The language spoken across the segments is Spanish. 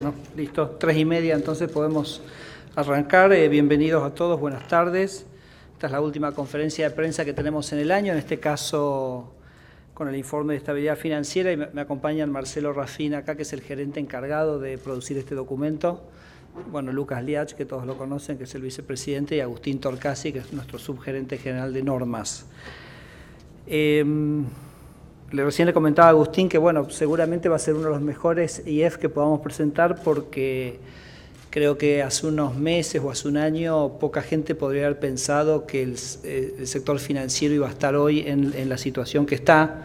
No, listo, 3:30, entonces podemos arrancar. Bienvenidos a todos, buenas tardes. Esta es la última conferencia de prensa que tenemos en el año, en este caso con el informe de estabilidad financiera, y me acompañan Marcelo Rafina acá, que es el gerente encargado de producir este documento. Bueno, Lucas Liach, que todos lo conocen, que es el vicepresidente, y Agustín Torcasi, que es nuestro subgerente general de normas. Recién le comentaba a Agustín que, bueno, seguramente va a ser uno de los mejores IEF que podamos presentar, porque creo que hace unos meses o hace un año poca gente podría haber pensado que el sector financiero iba a estar hoy en la situación que está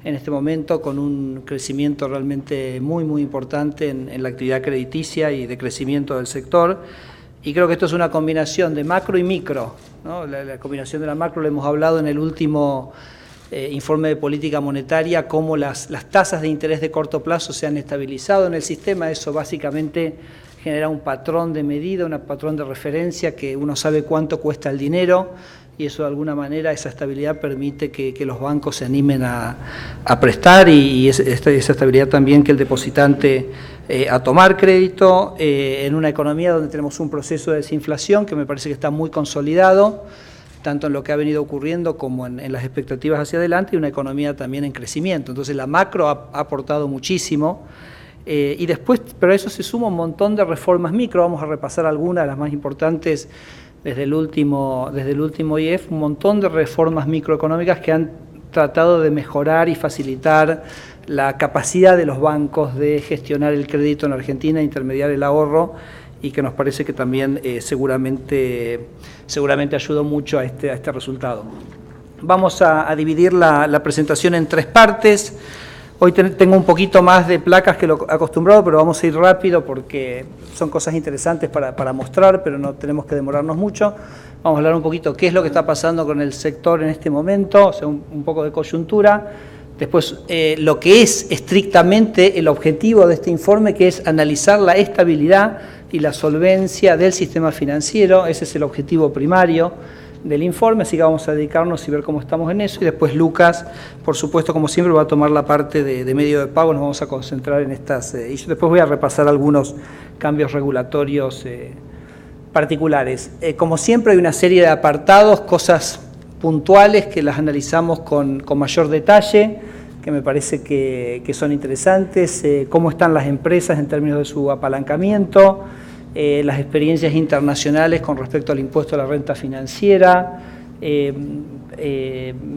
en este momento, con un crecimiento realmente muy importante en la actividad crediticia y de crecimiento del sector. Y creo que esto es una combinación de macro y micro, ¿no? La combinación de la macro la hemos hablado en el último informe de política monetaria, cómo las tasas de interés de corto plazo se han estabilizado en el sistema. Eso básicamente genera un patrón de medida, un patrón de referencia, que uno sabe cuánto cuesta el dinero, y eso de alguna manera, esa estabilidad permite que los bancos se animen a prestar, y esa estabilidad también que el depositante a tomar crédito en una economía donde tenemos un proceso de desinflación que me parece que está muy consolidado, tanto en lo que ha venido ocurriendo como en las expectativas hacia adelante, y una economía también en crecimiento. Entonces la macro ha aportado muchísimo, y después, pero a eso se suma un montón de reformas micro. Vamos a repasar algunas de las más importantes desde el último IEF, un montón de reformas microeconómicas que han tratado de mejorar y facilitar la capacidad de los bancos de gestionar el crédito en Argentina, intermediar el ahorro, y que nos parece que también seguramente ayudó mucho a este resultado. Vamos a dividir la presentación en tres partes. Hoy tengo un poquito más de placas que lo acostumbrado, pero vamos a ir rápido porque son cosas interesantes para mostrar, pero no tenemos que demorarnos mucho. Vamos a hablar un poquito qué es lo que está pasando con el sector en este momento, o sea, un poco de coyuntura. Después, lo que es estrictamente el objetivo de este informe, que es analizar la estabilidad y la solvencia del sistema financiero. Ese es el objetivo primario del informe, así que vamos a dedicarnos y ver cómo estamos en eso. Y después Lucas, por supuesto, como siempre, va a tomar la parte de medio de pago. Nos vamos a concentrar en estas, y yo después voy a repasar algunos cambios regulatorios particulares. Como siempre, hay una serie de apartados, cosas puntuales que las analizamos con mayor detalle, que me parece que son interesantes, cómo están las empresas en términos de su apalancamiento, las experiencias internacionales con respecto al impuesto a la renta financiera,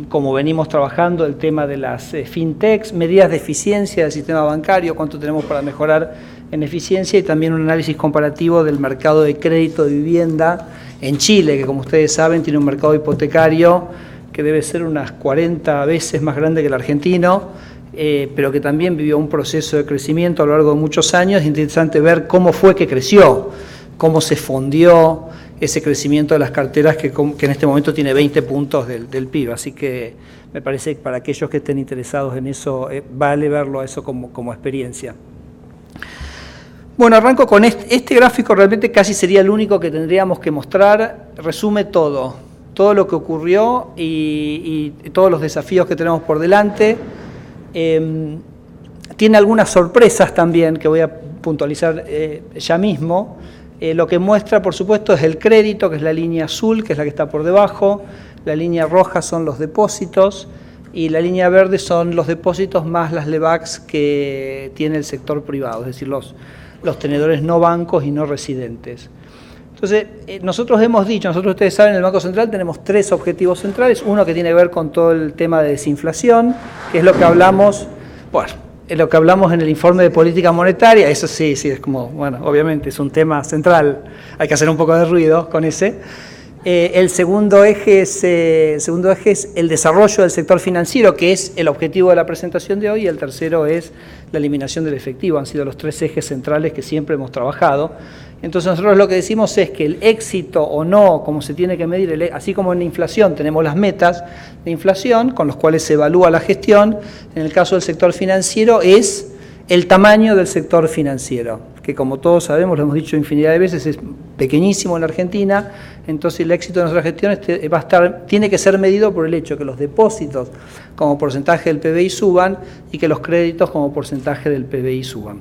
como venimos trabajando el tema de las fintechs, medidas de eficiencia del sistema bancario, cuánto tenemos para mejorar en eficiencia, y también un análisis comparativo del mercado de crédito de vivienda en Chile, que como ustedes saben tiene un mercado hipotecario que debe ser unas 40 veces más grande que el argentino, pero que también vivió un proceso de crecimiento a lo largo de muchos años. Es interesante ver cómo fue que creció, cómo se fondió ese crecimiento de las carteras, que en este momento tiene 20 puntos del PIB. Así que me parece que para aquellos que estén interesados en eso, vale verlo a eso como experiencia. Bueno, arranco con este gráfico. Realmente casi sería el único que tendríamos que mostrar. Resume todo lo que ocurrió y todos los desafíos que tenemos por delante. Tiene algunas sorpresas también que voy a puntualizar ya mismo. Lo que muestra, por supuesto, es el crédito, que es la línea azul, que es la que está por debajo. La línea roja son los depósitos, y la línea verde son los depósitos más las LEVAQs que tiene el sector privado, es decir, los tenedores no bancos y no residentes. Entonces, nosotros ustedes saben, en el Banco Central tenemos tres objetivos centrales. Uno que tiene que ver con todo el tema de desinflación, que es lo que hablamos, lo que hablamos en el informe de política monetaria. Eso sí, es como, bueno, obviamente es un tema central, hay que hacer un poco de ruido con ese. El segundo eje es el desarrollo del sector financiero, que es el objetivo de la presentación de hoy, y el tercero es la eliminación del efectivo. Han sido los tres ejes centrales que siempre hemos trabajado. Entonces nosotros lo que decimos es que el éxito o no, como se tiene que medir, así como en la inflación tenemos las metas de inflación con los cuales se evalúa la gestión, en el caso del sector financiero es el tamaño del sector financiero, que como todos sabemos, lo hemos dicho infinidad de veces, es pequeñísimo en la Argentina. Entonces el éxito de nuestra gestión tiene que ser medido por el hecho de que los depósitos como porcentaje del PBI suban y que los créditos como porcentaje del PBI suban.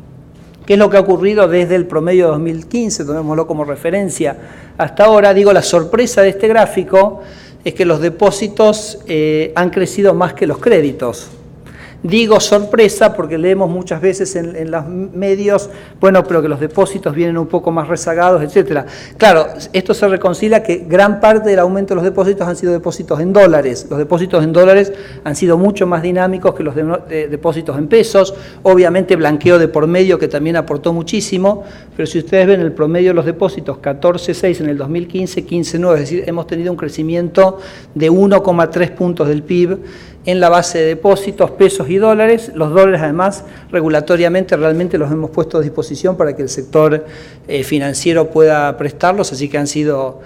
¿Qué es lo que ha ocurrido desde el promedio de 2015? Tomémoslo como referencia. Hasta ahora, digo, la sorpresa de este gráfico es que los depósitos han crecido más que los créditos. Digo sorpresa porque leemos muchas veces en los medios, bueno, pero que los depósitos vienen un poco más rezagados, etcétera. Claro, esto se reconcilia que gran parte del aumento de los depósitos han sido depósitos en dólares. Los depósitos en dólares han sido mucho más dinámicos que los depósitos en pesos. Obviamente blanqueo de por medio que también aportó muchísimo, pero si ustedes ven el promedio de los depósitos, 14,6 en el 2015, 15,9, es decir, hemos tenido un crecimiento de 1,3 puntos del PIB en la base de depósitos, pesos y dólares. Los dólares, además, regulatoriamente realmente los hemos puesto a disposición para que el sector financiero pueda prestarlos, así que han sido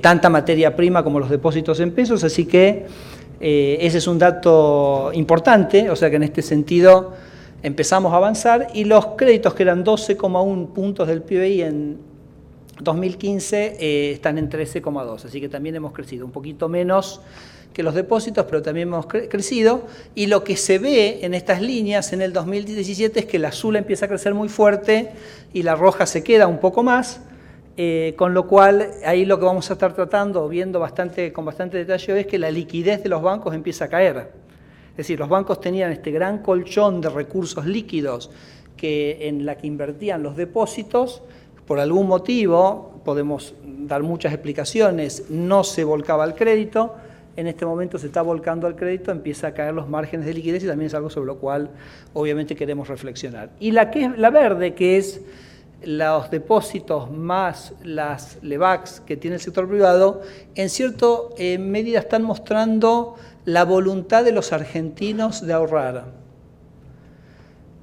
tanta materia prima como los depósitos en pesos, así que ese es un dato importante, o sea que en este sentido empezamos a avanzar, y los créditos que eran 12,1 puntos del PBI en 2015 están en 13,2, así que también hemos crecido un poquito menos que los depósitos, pero también hemos crecido, y lo que se ve en estas líneas en el 2017 es que el azul empieza a crecer muy fuerte y la roja se queda un poco más, con lo cual ahí lo que vamos a estar tratando, viendo con bastante detalle, es que la liquidez de los bancos empieza a caer. Es decir, los bancos tenían este gran colchón de recursos líquidos en la que invertían los depósitos. Por algún motivo, podemos dar muchas explicaciones, no se volcaba al crédito. En este momento se está volcando al crédito, empieza a caer los márgenes de liquidez y también es algo sobre lo cual obviamente queremos reflexionar. Y la verde, que es los depósitos más las LEVACs que tiene el sector privado, en cierta medida están mostrando la voluntad de los argentinos de ahorrar.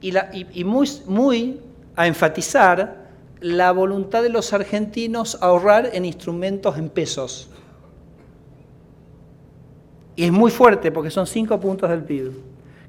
Y muy a enfatizar la voluntad de los argentinos a ahorrar en instrumentos en pesos. Y es muy fuerte porque son 5 puntos del PIB,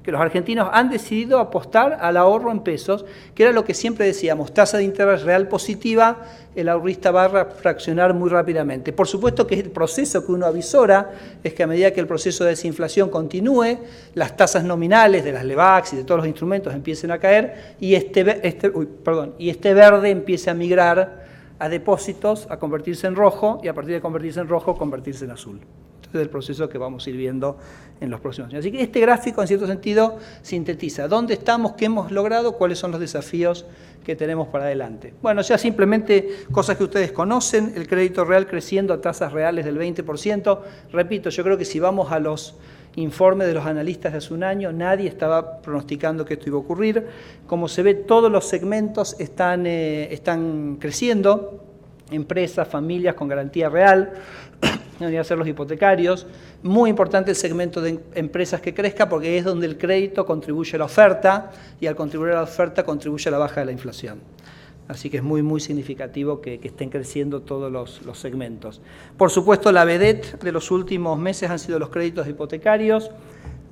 que los argentinos han decidido apostar al ahorro en pesos, que era lo que siempre decíamos, tasa de interés real positiva, el ahorrista va a fraccionar muy rápidamente. Por supuesto que el proceso que uno avisora es que a medida que el proceso de desinflación continúe, las tasas nominales de las LEVACs y de todos los instrumentos empiecen a caer y este verde empiece a migrar a depósitos, a convertirse en rojo y a partir de convertirse en rojo, convertirse en azul. Del proceso que vamos a ir viendo en los próximos años. Así que este gráfico, en cierto sentido, sintetiza dónde estamos, qué hemos logrado, cuáles son los desafíos que tenemos para adelante. Bueno, ya simplemente cosas que ustedes conocen, el crédito real creciendo a tasas reales del 20%. Repito, yo creo que si vamos a los informes de los analistas de hace un año, nadie estaba pronosticando que esto iba a ocurrir. Como se ve, todos los segmentos están creciendo, empresas, familias con garantía real, deberían ser los hipotecarios. Muy importante el segmento de empresas que crezca porque es donde el crédito contribuye a la oferta y al contribuir a la oferta contribuye a la baja de la inflación. Así que es muy significativo que estén creciendo todos los segmentos. Por supuesto, la vedette de los últimos meses han sido los créditos hipotecarios.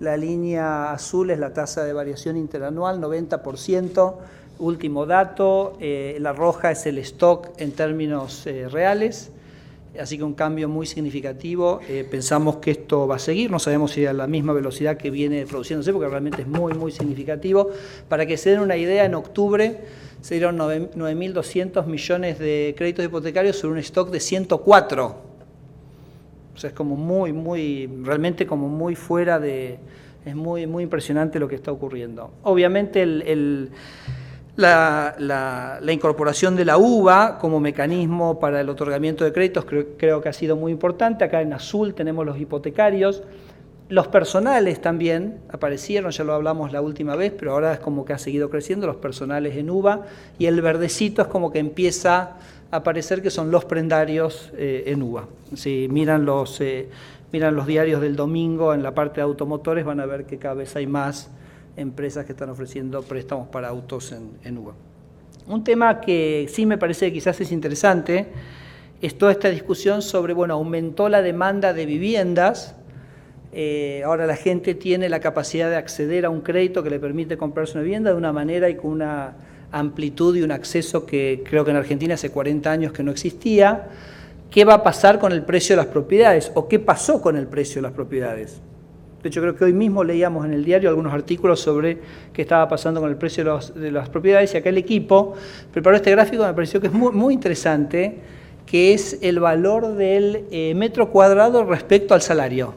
La línea azul es la tasa de variación interanual, 90%. Último dato, la roja es el stock en términos reales. Así que un cambio muy significativo. Pensamos que esto va a seguir, no sabemos si a la misma velocidad que viene produciéndose, porque realmente es muy significativo. Para que se den una idea, en octubre se dieron 9.200 millones de créditos hipotecarios sobre un stock de 104. O sea, es como realmente como muy fuera de... Es muy impresionante lo que está ocurriendo. Obviamente la incorporación de la UVA como mecanismo para el otorgamiento de créditos creo que ha sido muy importante. Acá en azul tenemos los hipotecarios. Los personales también aparecieron, ya lo hablamos la última vez, pero ahora es como que ha seguido creciendo, los personales en UVA, y el verdecito es como que empieza a aparecer que son los prendarios en UVA. Si miran los diarios del domingo en la parte de automotores, van a ver que cada vez hay más empresas que están ofreciendo préstamos para autos en UVA. Un tema que sí me parece que quizás es interesante es toda esta discusión sobre, aumentó la demanda de viviendas, ahora la gente tiene la capacidad de acceder a un crédito que le permite comprarse una vivienda de una manera y con una amplitud y un acceso que creo que en Argentina hace 40 años que no existía. ¿Qué va a pasar con el precio de las propiedades? ¿O qué pasó con el precio de las propiedades? De hecho, creo que hoy mismo leíamos en el diario algunos artículos sobre qué estaba pasando con el precio de las propiedades, y acá el equipo preparó este gráfico, me pareció que es muy, muy interesante, que es el valor del metro cuadrado respecto al salario.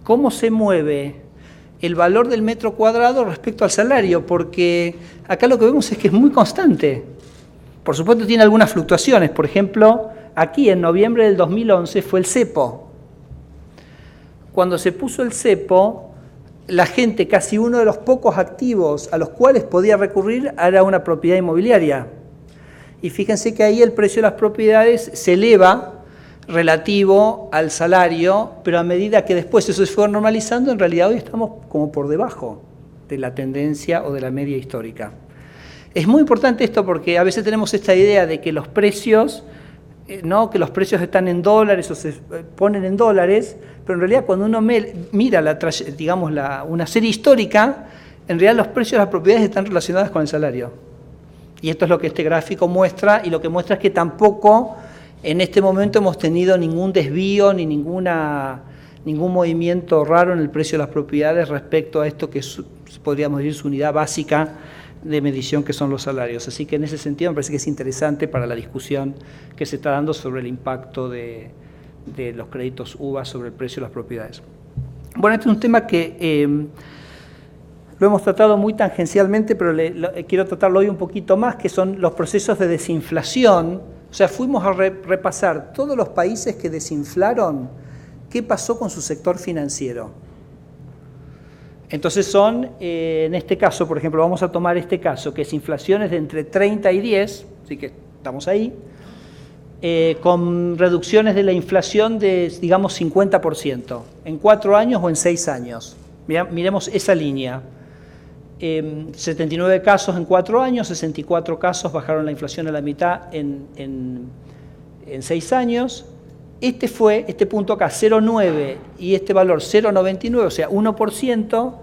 ¿Cómo se mueve el valor del metro cuadrado respecto al salario? Porque acá lo que vemos es que es muy constante. Por supuesto tiene algunas fluctuaciones. Por ejemplo, aquí en noviembre del 2011 fue el cepo. Cuando se puso el cepo, la gente, casi uno de los pocos activos a los cuales podía recurrir era una propiedad inmobiliaria. Y fíjense que ahí el precio de las propiedades se eleva relativo al salario, pero a medida que después eso se fue normalizando, en realidad hoy estamos como por debajo de la tendencia o de la media histórica. Es muy importante esto porque a veces tenemos esta idea de que los precios, que los precios están en dólares o se ponen en dólares, pero en realidad cuando uno mira una serie histórica, en realidad los precios de las propiedades están relacionados con el salario. Y esto es lo que este gráfico muestra, y lo que muestra es que tampoco en este momento hemos tenido ningún desvío ni ningún movimiento raro en el precio de las propiedades respecto a esto que podríamos decir su unidad básica de medición, que son los salarios. Así que en ese sentido me parece que es interesante para la discusión que se está dando sobre el impacto de los créditos UVA sobre el precio de las propiedades. Bueno, este es un tema que lo hemos tratado muy tangencialmente, pero quiero tratarlo hoy un poquito más, que son los procesos de desinflación. O sea, fuimos a repasar todos los países que desinflaron, qué pasó con su sector financiero. Entonces en este caso, por ejemplo, vamos a tomar este caso, que es inflaciones de entre 30 y 10, así que estamos ahí, con reducciones de la inflación de, digamos, 50%, en 4 años o en 6 años. Miremos esa línea. 79 casos en 4 años, 64 casos bajaron la inflación a la mitad en 6 años. Este punto acá, 0,9, y este valor 0,99, o sea, 1%,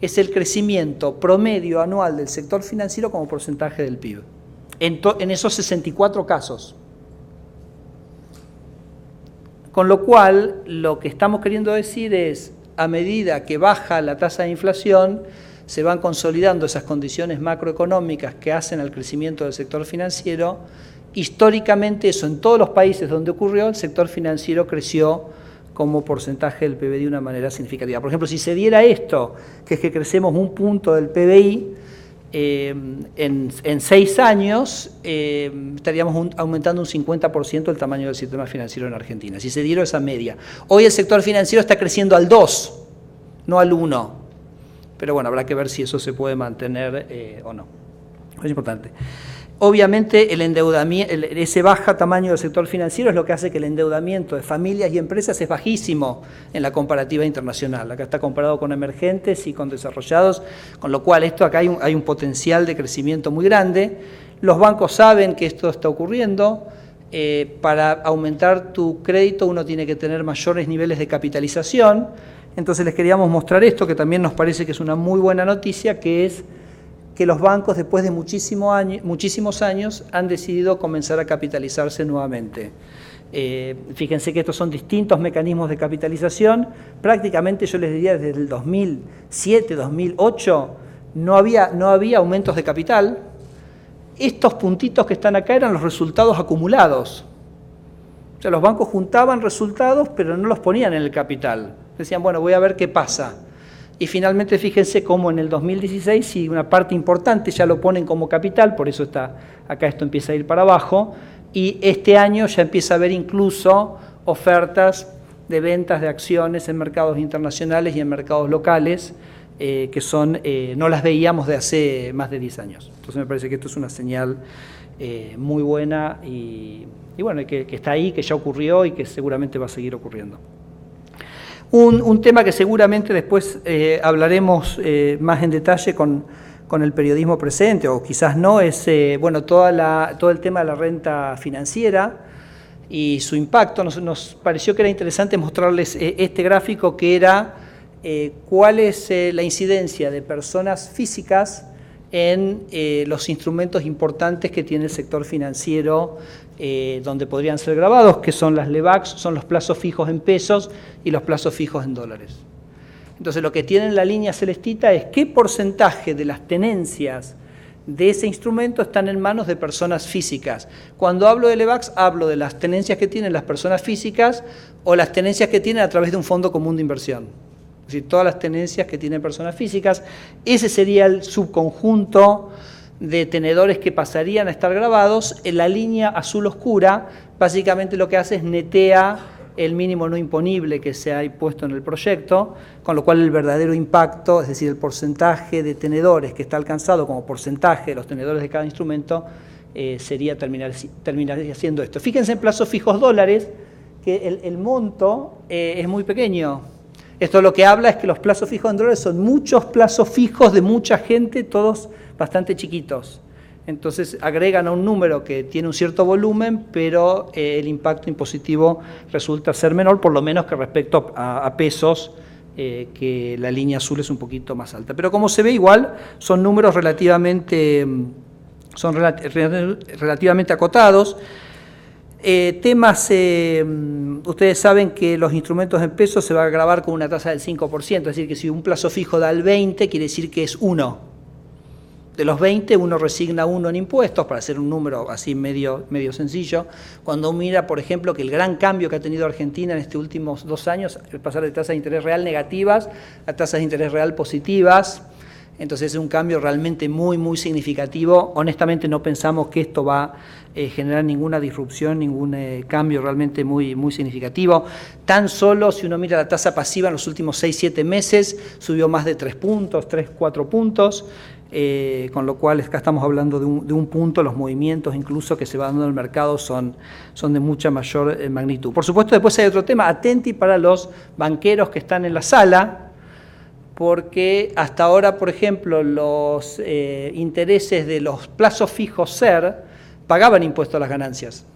es el crecimiento promedio anual del sector financiero como porcentaje del PIB, en esos 64 casos. Con lo cual, lo que estamos queriendo decir es, a medida que baja la tasa de inflación, se van consolidando esas condiciones macroeconómicas que hacen al crecimiento del sector financiero. Históricamente, eso en todos los países donde ocurrió, el sector financiero creció como porcentaje del PBI de una manera significativa. Por ejemplo, si se diera esto, que es que crecemos 1 punto del PBI, en 6 años estaríamos aumentando un 50% el tamaño del sistema financiero en Argentina, si se diera esa media. Hoy el sector financiero está creciendo al 2, no al 1. Pero bueno, habrá que ver si eso se puede mantener o no. Es importante. Obviamente el endeudamiento, ese bajo tamaño del sector financiero es lo que hace que el endeudamiento de familias y empresas es bajísimo en la comparativa internacional. Acá está comparado con emergentes y con desarrollados, con lo cual acá hay un potencial de crecimiento muy grande. Los bancos saben que esto está ocurriendo. Para aumentar tu crédito uno tiene que tener mayores niveles de capitalización. Entonces les queríamos mostrar esto, que también nos parece que es una muy buena noticia, que es que los bancos después de muchísimos años han decidido comenzar a capitalizarse nuevamente. Fíjense que estos son distintos mecanismos de capitalización. Prácticamente yo les diría desde el 2007, 2008 no había aumentos de capital. Estos puntitos que están acá eran los resultados acumulados. O sea, los bancos juntaban resultados pero no los ponían en el capital. Decían, bueno, voy a ver qué pasa. Y finalmente fíjense cómo en el 2016, si una parte importante ya lo ponen como capital, por eso acá esto empieza a ir para abajo, y este año ya empieza a haber incluso ofertas de ventas de acciones en mercados internacionales y en mercados locales, que no las veíamos de hace más de 10 años. Entonces me parece que esto es una señal muy buena y bueno, que está ahí, que ya ocurrió y que seguramente va a seguir ocurriendo. Un tema que seguramente después hablaremos más en detalle con el periodismo presente, o quizás no, es todo el tema de la renta financiera y su impacto. Nos pareció que era interesante mostrarles este gráfico, que era cuál es la incidencia de personas físicas en los instrumentos importantes que tiene el sector financiero, donde podrían ser grabados, que son las LEVACs, son los plazos fijos en pesos y los plazos fijos en dólares. Entonces, lo que tiene en la línea celestita es qué porcentaje de las tenencias de ese instrumento están en manos de personas físicas. Cuando hablo de LEVACs, hablo de las tenencias que tienen las personas físicas o las tenencias que tienen a través de un fondo común de inversión. Es decir, todas las tenencias que tienen personas físicas, ese sería el subconjunto de tenedores que pasarían a estar grabados. En la línea azul oscura, básicamente lo que hace es netea el mínimo no imponible que se ha impuesto en el proyecto, con lo cual el verdadero impacto, es decir, el porcentaje de tenedores que está alcanzado como porcentaje de los tenedores de cada instrumento, terminaría siendo esto. Fíjense en plazos fijos dólares, que el monto es muy pequeño. Esto lo que habla es que los plazos fijos en dólares son muchos plazos fijos de mucha gente, todos bastante chiquitos. Entonces agregan a un número que tiene un cierto volumen, pero el impacto impositivo resulta ser menor, por lo menos que respecto a pesos, que la línea azul es un poquito más alta. Pero como se ve igual, son números relativamente acotados. Ustedes saben que los instrumentos en pesos se va a grabar con una tasa del 5%, es decir, que si un plazo fijo da el 20, quiere decir que es 1. De los 20, uno resigna 1 en impuestos, para hacer un número así medio sencillo. Cuando uno mira, por ejemplo, que el gran cambio que ha tenido Argentina en estos últimos 2 años, el pasar de tasas de interés real negativas a tasas de interés real positivas, entonces es un cambio realmente muy significativo. Honestamente no pensamos que esto va a generar ninguna disrupción, ningún cambio realmente muy significativo. Tan solo si uno mira la tasa pasiva en los últimos 6-7 meses, subió más de 3 puntos, 3-4 puntos, con lo cual acá estamos hablando de un punto. Los movimientos incluso que se van dando en el mercado son de mucha mayor magnitud. Por supuesto, después hay otro tema, atenti para los banqueros que están en la sala, porque hasta ahora, por ejemplo, los intereses de los plazos fijos SER pagaban impuesto a las ganancias,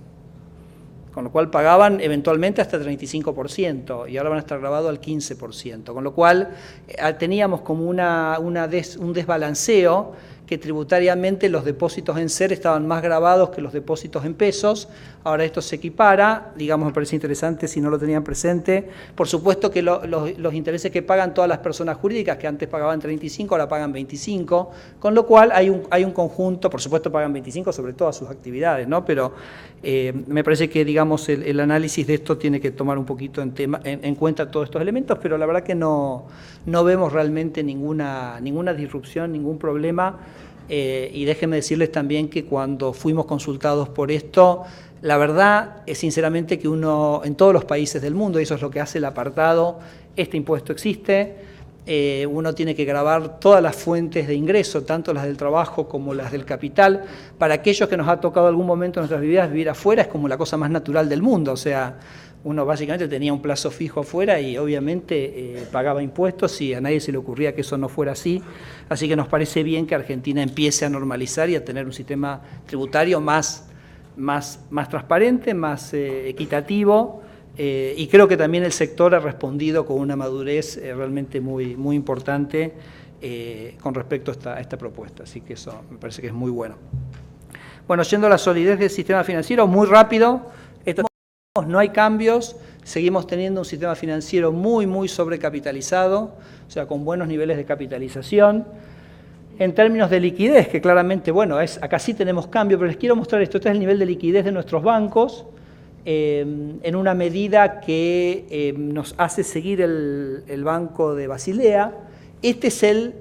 con lo cual pagaban eventualmente hasta el 35%, y ahora van a estar grabados al 15%, con lo cual teníamos como un desbalanceo, que tributariamente los depósitos en SER estaban más gravados que los depósitos en pesos. Ahora esto se equipara, digamos, me parece interesante si no lo tenían presente. Por supuesto que los intereses que pagan todas las personas jurídicas, que antes pagaban 35, ahora pagan 25, con lo cual hay un conjunto, por supuesto pagan 25 sobre todas sus actividades, ¿no? Pero me parece que, digamos, el análisis de esto tiene que tomar un poquito en cuenta todos estos elementos, pero la verdad que no vemos realmente ninguna disrupción, ningún problema. Y déjenme decirles también que cuando fuimos consultados por esto, la verdad es sinceramente que uno, en todos los países del mundo, y eso es lo que hace el apartado, este impuesto existe, uno tiene que grabar todas las fuentes de ingreso, tanto las del trabajo como las del capital. Para aquellos que nos ha tocado algún momento en nuestras vidas vivir afuera, es como la cosa más natural del mundo, o sea, uno básicamente tenía un plazo fijo afuera y obviamente pagaba impuestos, y a nadie se le ocurría que eso no fuera así. Así que nos parece bien que Argentina empiece a normalizar y a tener un sistema tributario más transparente, más equitativo, y creo que también el sector ha respondido con una madurez realmente muy importante con respecto a esta propuesta. Así que eso me parece que es muy bueno. Bueno, yendo a la solidez del sistema financiero, muy rápido. No hay cambios, seguimos teniendo un sistema financiero muy sobrecapitalizado, o sea, con buenos niveles de capitalización. En términos de liquidez, que claramente, bueno, acá sí tenemos cambio, pero les quiero mostrar esto. Este es el nivel de liquidez de nuestros bancos, en una medida que nos hace seguir el Banco de Basilea. Este es el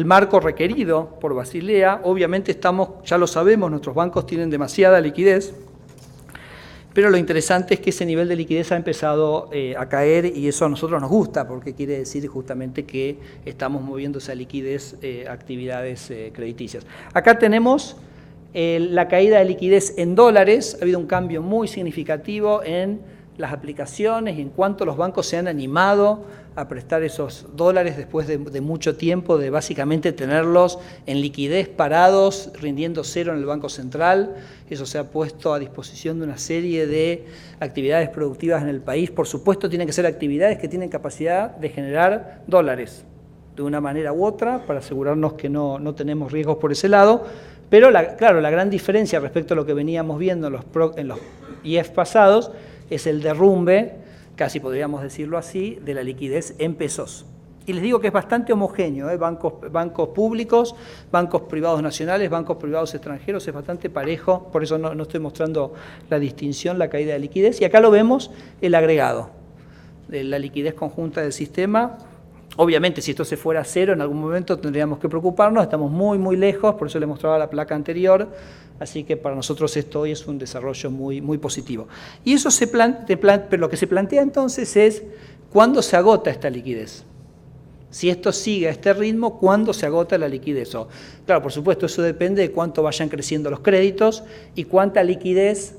marco requerido por Basilea. Obviamente ya lo sabemos, nuestros bancos tienen demasiada liquidez, pero lo interesante es que ese nivel de liquidez ha empezado a caer, y eso a nosotros nos gusta, porque quiere decir justamente que estamos moviendo esa liquidez a actividades crediticias. Acá tenemos la caída de liquidez en dólares. Ha habido un cambio muy significativo en las aplicaciones y en cuánto los bancos se han animado a prestar esos dólares después de mucho tiempo de básicamente tenerlos en liquidez parados, rindiendo cero en el Banco Central. Eso se ha puesto a disposición de una serie de actividades productivas en el país. Por supuesto, tienen que ser actividades que tienen capacidad de generar dólares. de una manera u otra para asegurarnos que no tenemos riesgos por ese lado. Pero, claro, la gran diferencia respecto a lo que veníamos viendo en los IEF pasados es el derrumbe, casi podríamos decirlo así, de la liquidez en pesos. Y les digo que es bastante homogéneo, bancos públicos, bancos privados nacionales, bancos privados extranjeros, es bastante parejo, por eso no estoy mostrando la distinción, la caída de liquidez. Y acá lo vemos, el agregado de la liquidez conjunta del sistema. Obviamente, si esto se fuera a cero, en algún momento tendríamos que preocuparnos, estamos muy, muy lejos, por eso les mostraba la placa anterior, así que para nosotros esto hoy es un desarrollo muy, muy positivo. Y eso pero lo que se plantea entonces es, ¿cuándo se agota esta liquidez? Si esto sigue a este ritmo, ¿cuándo se agota la liquidez? Claro, por supuesto, eso depende de cuánto vayan creciendo los créditos y cuánta liquidez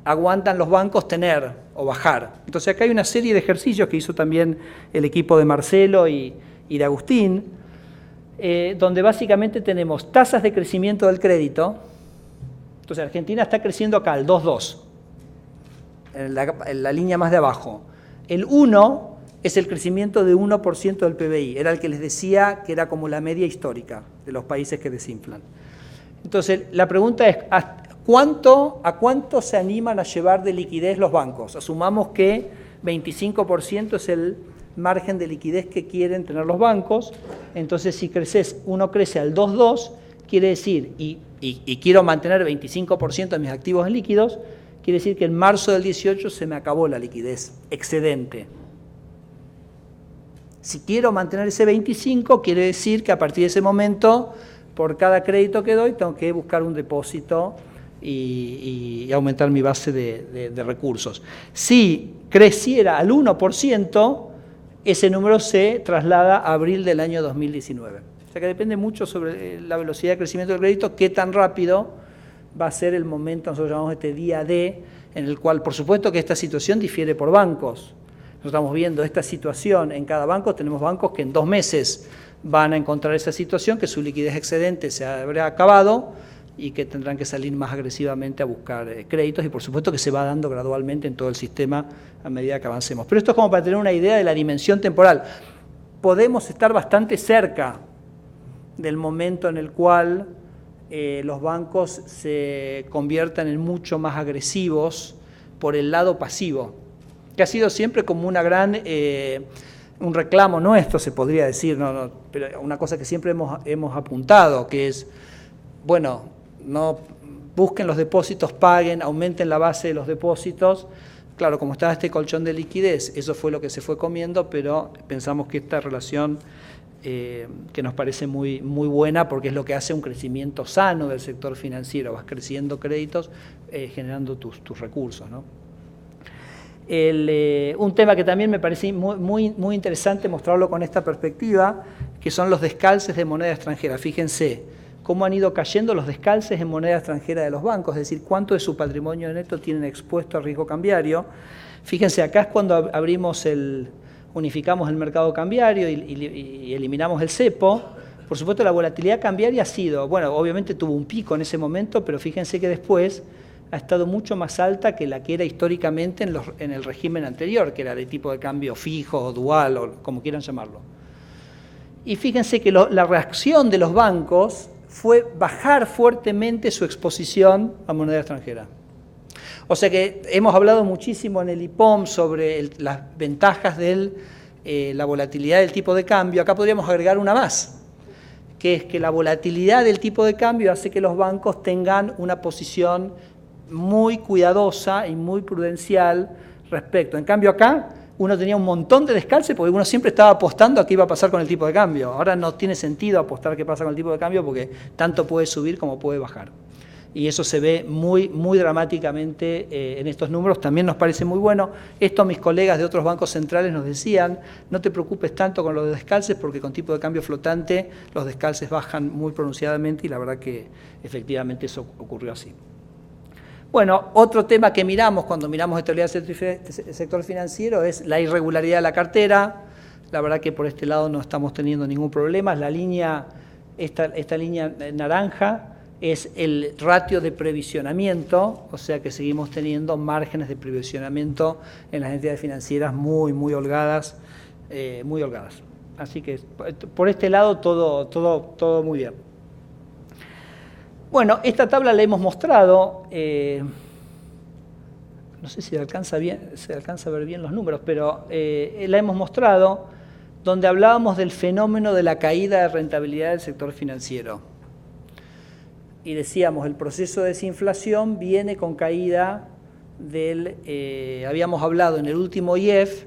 aguantan los bancos tener o bajar. Entonces acá hay una serie de ejercicios que hizo también el equipo de Marcelo y de Agustín, donde básicamente tenemos tasas de crecimiento del crédito. Entonces Argentina está creciendo acá, el 2,2, en la línea más de abajo. El 1 es el crecimiento de 1% del PBI, era el que les decía que era como la media histórica de los países que desinflan. Entonces la pregunta es, ¿a cuánto se animan a llevar de liquidez los bancos? Asumamos que 25% es el margen de liquidez que quieren tener los bancos, entonces si uno crece al 2,2, quiere decir, y quiero mantener 25% de mis activos líquidos, quiere decir que en marzo del 18 se me acabó la liquidez excedente. Si quiero mantener ese 25, quiere decir que a partir de ese momento, por cada crédito que doy, tengo que buscar un depósito y aumentar mi base de recursos. Si creciera al 1%, ese número se traslada a abril del año 2019. O sea que depende mucho sobre la velocidad de crecimiento del crédito, qué tan rápido va a ser el momento, nosotros llamamos este día D, en el cual, por supuesto que esta situación difiere por bancos. Nosotros estamos viendo esta situación en cada banco, tenemos bancos que en 2 meses van a encontrar esa situación, que su liquidez excedente se habrá acabado y que tendrán que salir más agresivamente a buscar créditos y por supuesto que se va dando gradualmente en todo el sistema a medida que avancemos. Pero esto es como para tener una idea de la dimensión temporal. Podemos estar bastante cerca del momento en el cual los bancos se conviertan en mucho más agresivos por el lado pasivo, que ha sido siempre como una gran, un reclamo nuestro, se podría decir, pero una cosa que siempre hemos apuntado, que es, bueno, no busquen los depósitos, paguen, aumenten la base de los depósitos. Claro, como estaba este colchón de liquidez, eso fue lo que se fue comiendo, pero pensamos que esta relación que nos parece muy, muy buena porque es lo que hace un crecimiento sano del sector financiero, vas creciendo créditos, generando tus recursos, ¿no? Un tema que también me parece muy interesante mostrarlo con esta perspectiva, que son los descalces de moneda extranjera. Fíjense cómo han ido cayendo los descalces en moneda extranjera de los bancos, es decir, cuánto de su patrimonio neto tienen expuesto a riesgo cambiario. Fíjense, acá es cuando unificamos el mercado cambiario y eliminamos el cepo. Por supuesto, la volatilidad cambiaria ha sido, bueno, obviamente tuvo un pico en ese momento, pero fíjense que después ha estado mucho más alta que la que era históricamente en el régimen anterior, que era de tipo de cambio fijo o dual, o como quieran llamarlo. Y fíjense que la reacción de los bancos fue bajar fuertemente su exposición a moneda extranjera. O sea que hemos hablado muchísimo en el IPOM sobre las ventajas de la volatilidad del tipo de cambio. Acá podríamos agregar una más, que es que la volatilidad del tipo de cambio hace que los bancos tengan una posición muy cuidadosa y muy prudencial respecto. En cambio acá uno tenía un montón de descalce porque uno siempre estaba apostando a qué iba a pasar con el tipo de cambio. Ahora no tiene sentido apostar qué pasa con el tipo de cambio porque tanto puede subir como puede bajar. Y eso se ve muy, muy dramáticamente en estos números. También nos parece muy bueno. Esto mis colegas de otros bancos centrales nos decían, no te preocupes tanto con los descalces porque con tipo de cambio flotante los descalces bajan muy pronunciadamente y la verdad que efectivamente eso ocurrió así. Bueno, otro tema que miramos cuando miramos estabilidad del sector financiero es la irregularidad de la cartera. La verdad que por este lado no estamos teniendo ningún problema. La línea, esta línea naranja es el ratio de previsionamiento, o sea que seguimos teniendo márgenes de previsionamiento en las entidades financieras muy holgadas, muy holgadas. Así que por este lado todo muy bien. Bueno, esta tabla la hemos mostrado, no sé si se alcanza a ver bien los números, pero la hemos mostrado donde hablábamos del fenómeno de la caída de rentabilidad del sector financiero. Y decíamos, el proceso de desinflación viene con caída habíamos hablado en el último IEF,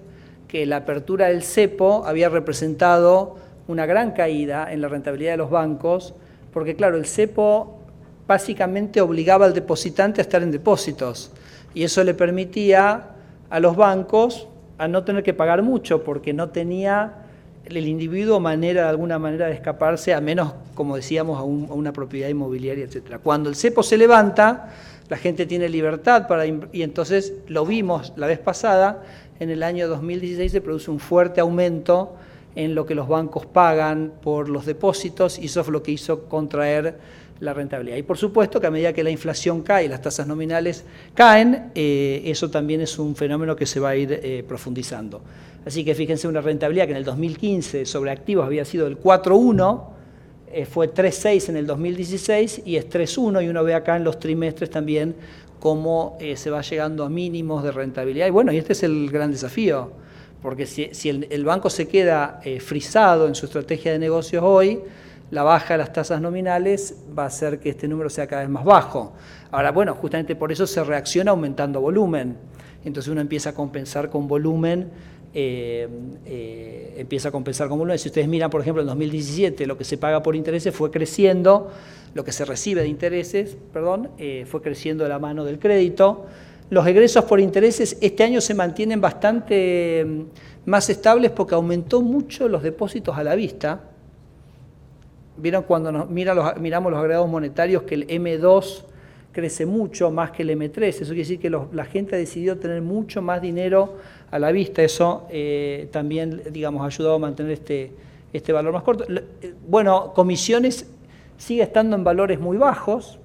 que la apertura del cepo había representado una gran caída en la rentabilidad de los bancos, porque claro, el cepo básicamente obligaba al depositante a estar en depósitos, y eso le permitía a los bancos a no tener que pagar mucho, porque no tenía el individuo de alguna manera de escaparse, a menos, como decíamos, a una propiedad inmobiliaria, etc. Cuando el cepo se levanta, la gente tiene libertad y entonces lo vimos la vez pasada, en el año 2016 se produce un fuerte aumento en lo que los bancos pagan por los depósitos, y eso fue lo que hizo contraer la rentabilidad. Y por supuesto que a medida que la inflación cae y las tasas nominales caen, eso también es un fenómeno que se va a ir profundizando. Así que fíjense, una rentabilidad que en el 2015 sobre activos había sido el 4,1, fue 3,6 en el 2016 y es 3,1, y uno ve acá en los trimestres también cómo se va llegando a mínimos de rentabilidad. Y bueno, y este es el gran desafío, porque si el banco se queda frisado en su estrategia de negocios hoy, la baja de las tasas nominales va a hacer que este número sea cada vez más bajo. Ahora, bueno, justamente por eso se reacciona aumentando volumen. Entonces uno empieza a compensar con volumen, Si ustedes miran, por ejemplo, en 2017, lo que se paga por intereses fue creciendo, lo que se recibe de intereses, fue creciendo de la mano del crédito. Los egresos por intereses este año se mantienen bastante más estables porque aumentó mucho los depósitos a la vista. ¿Vieron cuando miramos los agregados monetarios que el M2 crece mucho más que el M3? Eso quiere decir que la gente ha decidido tener mucho más dinero a la vista. Eso también, digamos, ha ayudado a mantener este valor más corto. Bueno, comisiones sigue estando en valores muy bajos.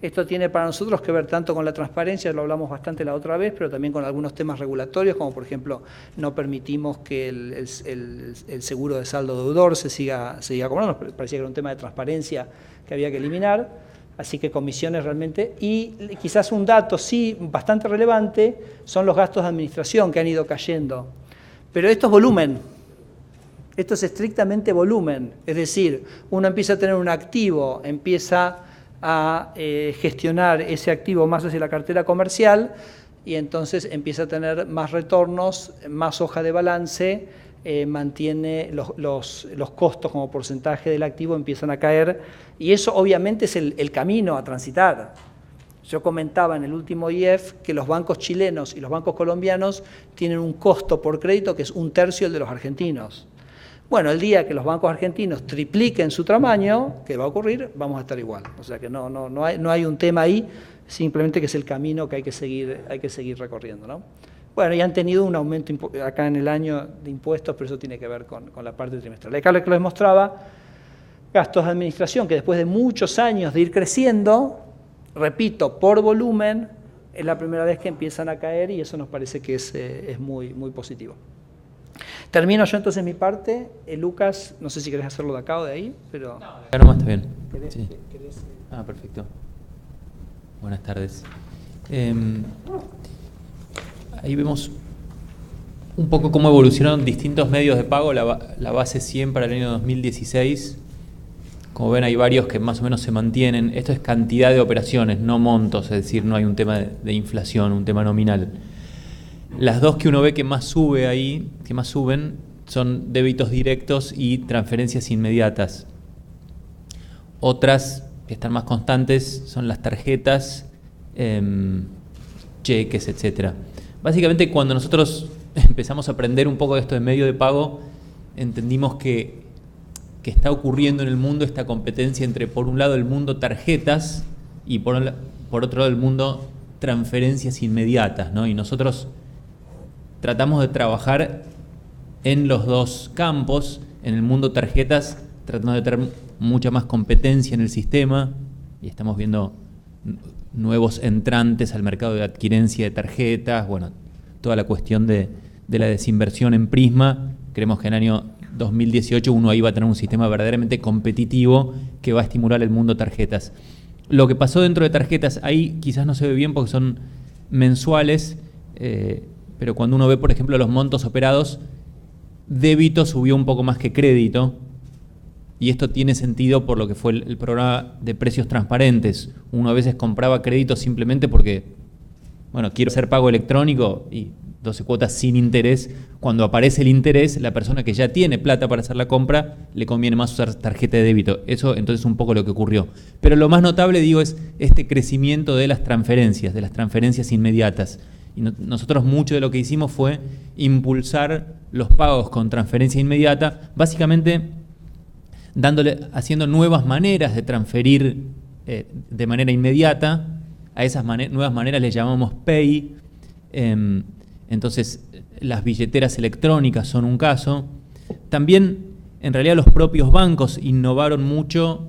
Esto tiene para nosotros que ver tanto con la transparencia, lo hablamos bastante la otra vez, pero también con algunos temas regulatorios, como por ejemplo no permitimos que el seguro de saldo deudor se siga cobrando. Nos parecía que era un tema de transparencia que había que eliminar, así que comisiones realmente. Y quizás un dato sí bastante relevante son los gastos de administración que han ido cayendo, pero esto es volumen. Esto es estrictamente volumen, es decir, uno empieza a tener un activo, empieza a gestionar ese activo más hacia la cartera comercial y entonces empieza a tener más retornos, más hoja de balance, mantiene los costos como porcentaje del activo empiezan a caer, y eso obviamente es el camino a transitar. Yo comentaba en el último IEF que los bancos chilenos y los bancos colombianos tienen un costo por crédito que es 1/3 el de los argentinos. Bueno, el día que los bancos argentinos tripliquen su tamaño, ¿qué va a ocurrir? Vamos a estar igual. O sea que no hay un tema ahí, simplemente que es el camino que hay que seguir recorriendo, ¿no? Bueno, y han tenido un aumento acá en el año de impuestos, pero eso tiene que ver con la parte trimestral. Acá les mostraba gastos de administración que después de muchos años de ir creciendo, repito, por volumen, es la primera vez que empiezan a caer, y eso nos parece que es muy, muy positivo. Termino yo entonces mi parte. Lukas, no sé si querés hacerlo de acá o de ahí, pero... No, acá nomás está bien. Sí. Perfecto. Buenas tardes. Ahí vemos un poco cómo evolucionaron distintos medios de pago, la base 100 para el año 2016. Como ven, hay varios que más o menos se mantienen. Esto es cantidad de operaciones, no montos, es decir, no hay un tema de inflación, un tema nominal. Las dos que uno ve que más suben, son débitos directos y transferencias inmediatas. Otras que están más constantes son las tarjetas, cheques, etc. Básicamente, cuando nosotros empezamos a aprender un poco de esto de medio de pago, entendimos que está ocurriendo en el mundo esta competencia entre, por un lado, el mundo tarjetas y por otro lado, el mundo transferencias inmediatas, ¿no? Y nosotros tratamos de trabajar en los dos campos. En el mundo tarjetas, tratando de tener mucha más competencia en el sistema, y estamos viendo nuevos entrantes al mercado de adquirencia de tarjetas, bueno, toda la cuestión de la desinversión en Prisma. Creemos que en el año 2018 uno ahí va a tener un sistema verdaderamente competitivo que va a estimular el mundo tarjetas. Lo que pasó dentro de tarjetas, ahí quizás no se ve bien porque son mensuales, pero cuando uno ve, por ejemplo, los montos operados, débito subió un poco más que crédito, y esto tiene sentido por lo que fue el programa de precios transparentes. Uno a veces compraba crédito simplemente porque, bueno, quiero hacer pago electrónico y 12 cuotas sin interés. Cuando aparece el interés, la persona que ya tiene plata para hacer la compra, le conviene más usar tarjeta de débito. Eso entonces es un poco lo que ocurrió. Pero lo más notable, digo, es este crecimiento de las transferencias inmediatas. Y nosotros mucho de lo que hicimos fue impulsar los pagos con transferencia inmediata, básicamente haciendo nuevas maneras de transferir de manera inmediata. A esas nuevas maneras les llamamos Pay. Entonces, las billeteras electrónicas son un caso. También, en realidad, los propios bancos innovaron mucho,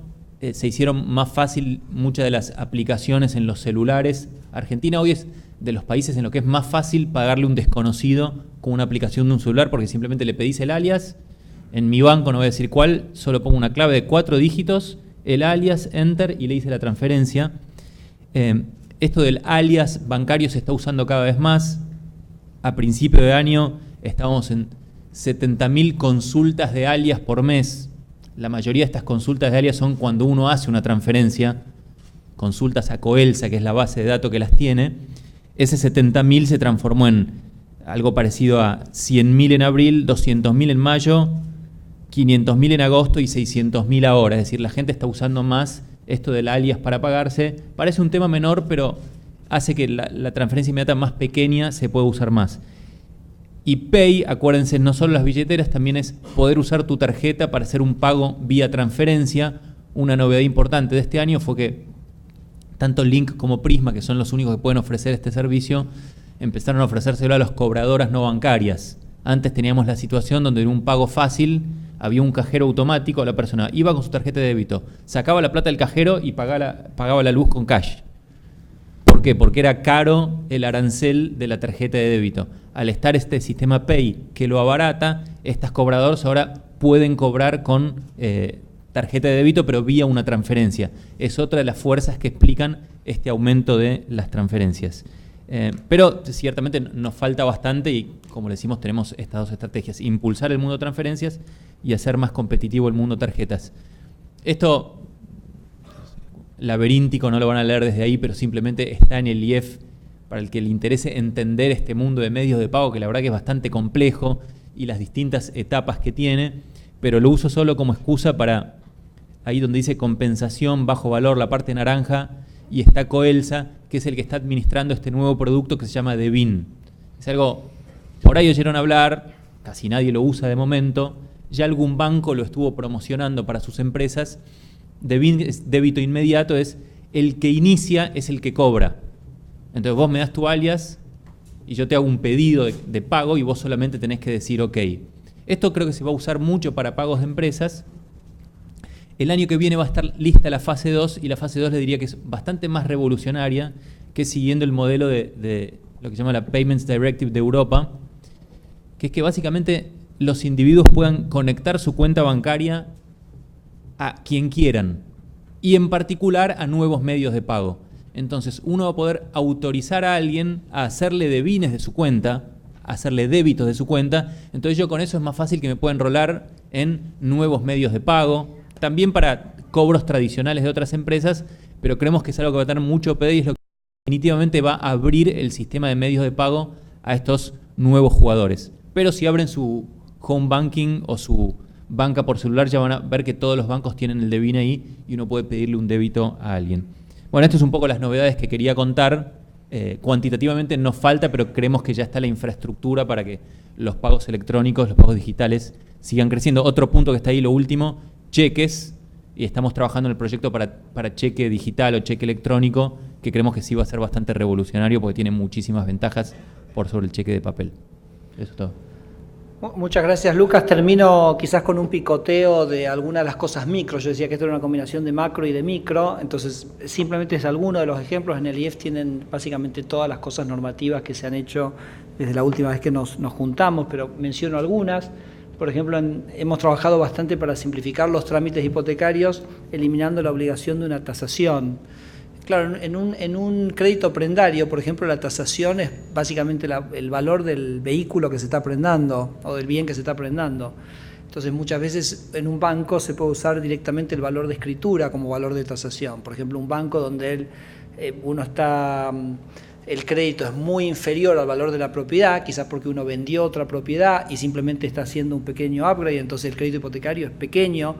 se hicieron más fácil muchas de las aplicaciones en los celulares. Argentina hoy es de los países en los que es más fácil pagarle a un desconocido con una aplicación de un celular, porque simplemente le pedís el alias. En mi banco, no voy a decir cuál, solo pongo una clave de 4 dígitos, el alias, enter, y le hice la transferencia. Esto del alias bancario se está usando cada vez más. A principio de año estábamos en 70.000 consultas de alias por mes. La mayoría de estas consultas de alias son cuando uno hace una transferencia, consultas a Coelsa, que es la base de datos que las tiene. Ese 70.000 se transformó en algo parecido a 100.000 en abril, 200.000 en mayo, 500.000 en agosto y 600.000 ahora. Es decir, la gente está usando más esto del alias para pagarse. Parece un tema menor, pero hace que la transferencia inmediata más pequeña se pueda usar más. Y Pay, acuérdense, no solo las billeteras, también es poder usar tu tarjeta para hacer un pago vía transferencia. Una novedad importante de este año fue que tanto Link como Prisma, que son los únicos que pueden ofrecer este servicio, empezaron a ofrecérselo a las cobradoras no bancarias. Antes teníamos la situación donde en un pago fácil había un cajero automático, la persona iba con su tarjeta de débito, sacaba la plata del cajero y pagaba la luz con cash. ¿Por qué? Porque era caro el arancel de la tarjeta de débito. Al estar este sistema Pay que lo abarata, estas cobradoras ahora pueden cobrar con tarjeta de débito, pero vía una transferencia. Es otra de las fuerzas que explican este aumento de las transferencias. Pero ciertamente nos falta bastante y, como le decimos, tenemos estas dos estrategias: impulsar el mundo de transferencias y hacer más competitivo el mundo de tarjetas. Esto laberíntico, no lo van a leer desde ahí, pero simplemente está en el IEF para el que le interese entender este mundo de medios de pago, que la verdad que es bastante complejo, y las distintas etapas que tiene, pero lo uso solo como excusa para, ahí donde dice compensación, bajo valor, la parte naranja, y está Coelsa, que es el que está administrando este nuevo producto que se llama Devin. Es algo, por ahí oyeron hablar, casi nadie lo usa de momento, ya algún banco lo estuvo promocionando para sus empresas. Devin es débito inmediato, es el que inicia, es el que cobra. Entonces vos me das tu alias y yo te hago un pedido de pago y vos solamente tenés que decir OK. Esto creo que se va a usar mucho para pagos de empresas. El año que viene va a estar lista la fase 2 y la fase 2 le diría que es bastante más revolucionaria, que es siguiendo el modelo de lo que se llama la Payments Directive de Europa, que es que básicamente los individuos puedan conectar su cuenta bancaria a quien quieran y en particular a nuevos medios de pago. Entonces uno va a poder autorizar a alguien a hacerle debines de su cuenta, a hacerle débitos de su cuenta. Entonces yo con eso es más fácil que me pueda enrolar en nuevos medios de pago, también para cobros tradicionales de otras empresas, pero creemos que es algo que va a tener mucho peso y es lo que definitivamente va a abrir el sistema de medios de pago a estos nuevos jugadores. Pero si abren su home banking o su banca por celular, ya van a ver que todos los bancos tienen el Devin ahí y uno puede pedirle un débito a alguien. Bueno, esto es un poco las novedades que quería contar. Cuantitativamente nos falta, pero creemos que ya está la infraestructura para que los pagos electrónicos, los pagos digitales sigan creciendo. Otro punto que está ahí, lo último, cheques, y estamos trabajando en el proyecto para cheque digital o cheque electrónico, que creemos que sí va a ser bastante revolucionario porque tiene muchísimas ventajas por sobre el cheque de papel. Eso es todo. Muchas gracias, Lucas. Termino quizás con un picoteo de algunas de las cosas micro. Yo decía que esto era una combinación de macro y de micro, entonces simplemente es alguno de los ejemplos. En el IEF tienen básicamente todas las cosas normativas que se han hecho desde la última vez que nos juntamos, pero menciono algunas. Por ejemplo, hemos trabajado bastante para simplificar los trámites hipotecarios, eliminando la obligación de una tasación. Claro, en un crédito prendario, por ejemplo, la tasación es básicamente el valor del vehículo que se está prendando o del bien que se está prendando. Entonces, muchas veces en un banco se puede usar directamente el valor de escritura como valor de tasación. Por ejemplo, un banco donde el crédito es muy inferior al valor de la propiedad, quizás porque uno vendió otra propiedad y simplemente está haciendo un pequeño upgrade, entonces el crédito hipotecario es pequeño.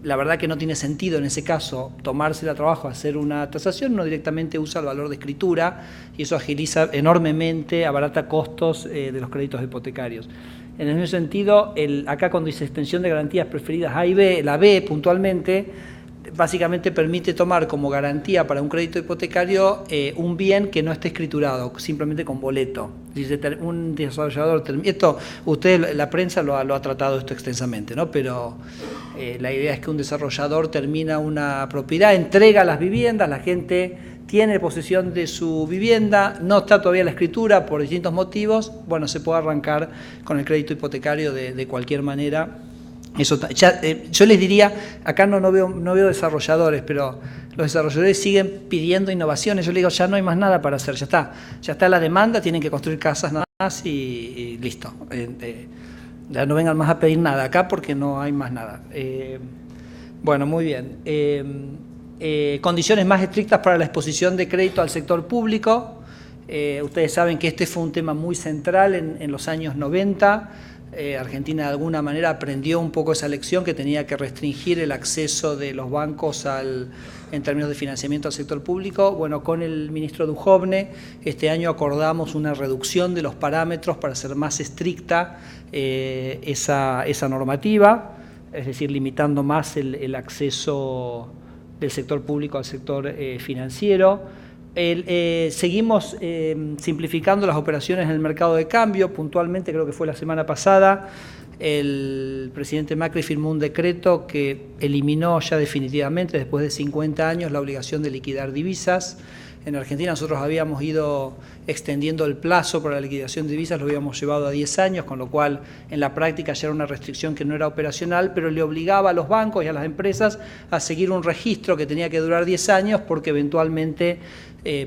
La verdad que no tiene sentido en ese caso tomarse el trabajo a hacer una tasación, uno directamente usa el valor de escritura y eso agiliza enormemente, abarata costos de los créditos hipotecarios. En el mismo sentido, acá cuando dice extensión de garantías preferidas A y B, la B puntualmente básicamente permite tomar como garantía para un crédito hipotecario un bien que no esté escriturado, simplemente con boleto. Dice un desarrollador, la prensa lo ha tratado esto extensamente, ¿no? Pero la idea es que un desarrollador termina una propiedad, entrega las viviendas, la gente tiene posesión de su vivienda, no está todavía la escritura por distintos motivos, bueno, se puede arrancar con el crédito hipotecario de cualquier manera. Eso, yo les diría, acá no veo desarrolladores, pero los desarrolladores siguen pidiendo innovaciones. Yo les digo, ya no hay más nada para hacer, ya está la demanda, tienen que construir casas nada más y listo. Ya no vengan más a pedir nada acá porque no hay más nada. Bueno, muy bien. Condiciones más estrictas para la exposición de crédito al sector público. Ustedes saben que este fue un tema muy central en los años 90. Argentina de alguna manera aprendió un poco esa lección que tenía que restringir el acceso de los bancos en términos de financiamiento al sector público. Bueno, con el ministro Duhovne este año acordamos una reducción de los parámetros para hacer más estricta esa normativa, es decir, limitando más el acceso del sector público al sector financiero. Seguimos simplificando las operaciones en el mercado de cambio. Puntualmente, creo que fue la semana pasada, el presidente Macri firmó un decreto que eliminó ya definitivamente, después de 50 años, la obligación de liquidar divisas. En Argentina nosotros habíamos ido extendiendo el plazo para la liquidación de divisas, lo habíamos llevado a 10 años, con lo cual en la práctica ya era una restricción que no era operacional, pero le obligaba a los bancos y a las empresas a seguir un registro que tenía que durar 10 años porque eventualmente,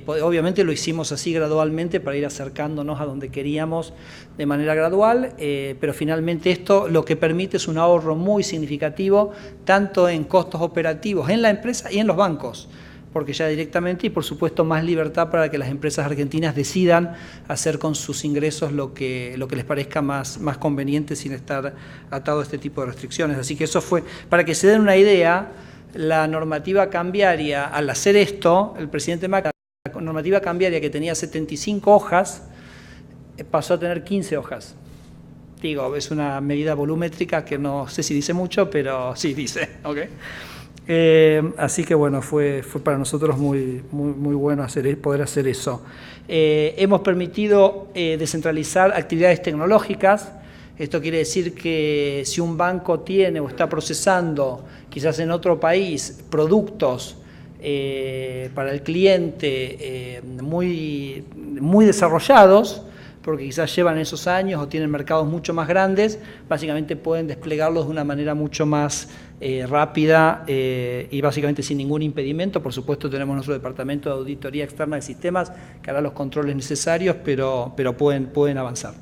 obviamente lo hicimos así gradualmente para ir acercándonos a donde queríamos de manera gradual, pero finalmente esto lo que permite es un ahorro muy significativo, tanto en costos operativos en la empresa y en los bancos, porque ya directamente, y por supuesto más libertad para que las empresas argentinas decidan hacer con sus ingresos lo que les parezca más conveniente sin estar atado a este tipo de restricciones. Así que eso fue, para que se den una idea, la normativa cambiaria, al hacer esto, el presidente Macri, la normativa cambiaria que tenía 75 hojas, pasó a tener 15 hojas. Digo, es una medida volumétrica que no sé si dice mucho, pero sí dice, ¿ok? Así que bueno, fue para nosotros muy bueno poder hacer eso. Hemos permitido descentralizar actividades tecnológicas. Esto quiere decir que si un banco tiene o está procesando quizás en otro país productos para el cliente muy desarrollados, porque quizás llevan esos años o tienen mercados mucho más grandes, básicamente pueden desplegarlos de una manera mucho más rápida y básicamente sin ningún impedimento. Por supuesto tenemos nuestro departamento de auditoría externa de sistemas que hará los controles necesarios, pero pueden avanzar.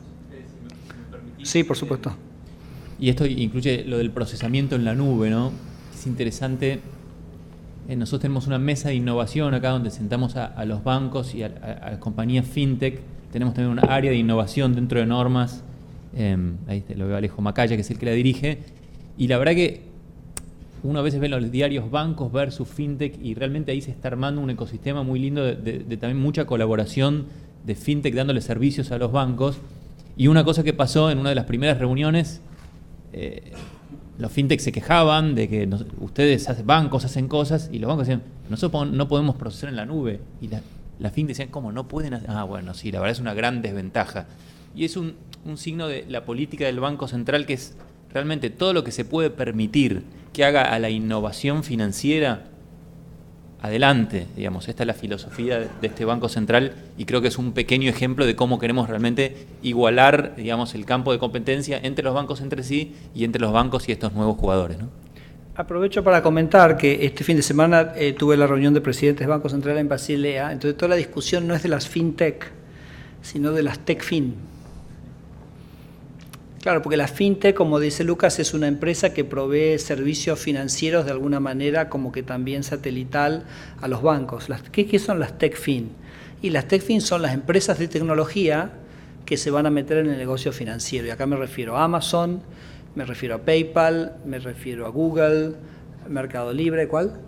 Sí, por supuesto. Y esto incluye lo del procesamiento en la nube, ¿no? Es interesante. Nosotros tenemos una mesa de innovación acá donde sentamos a los bancos y a compañías fintech. Tenemos también una área de innovación dentro de Normas. Ahí lo veo a Alejo Macaya, que es el que la dirige. Y la verdad que uno a veces ve los diarios bancos versus fintech y realmente ahí se está armando un ecosistema muy lindo de también mucha colaboración de fintech dándole servicios a los bancos. Y una cosa que pasó en una de las primeras reuniones, los fintech se quejaban de que ustedes bancos hacen cosas y los bancos decían, nosotros no podemos procesar en la nube. Y la fintech decían, ¿cómo no pueden hacer? Bueno, sí, la verdad es una gran desventaja. Y es un signo de la política del Banco Central, que es realmente todo lo que se puede permitir que haga a la innovación financiera, adelante, digamos. Esta es la filosofía de este Banco Central y creo que es un pequeño ejemplo de cómo queremos realmente igualar, digamos, el campo de competencia entre los bancos entre sí y entre los bancos y estos nuevos jugadores, ¿no? Aprovecho para comentar que este fin de semana tuve la reunión de presidentes de Banco Central en Basilea, entonces toda la discusión no es de las fintech, sino de las techfin. Claro, porque la fintech, como dice Lucas, es una empresa que provee servicios financieros de alguna manera, como que también satelital a los bancos. ¿Qué son las techfin? Y las techfin son las empresas de tecnología que se van a meter en el negocio financiero. Y acá me refiero a Amazon, me refiero a PayPal, me refiero a Google, Mercado Libre, ¿cuál?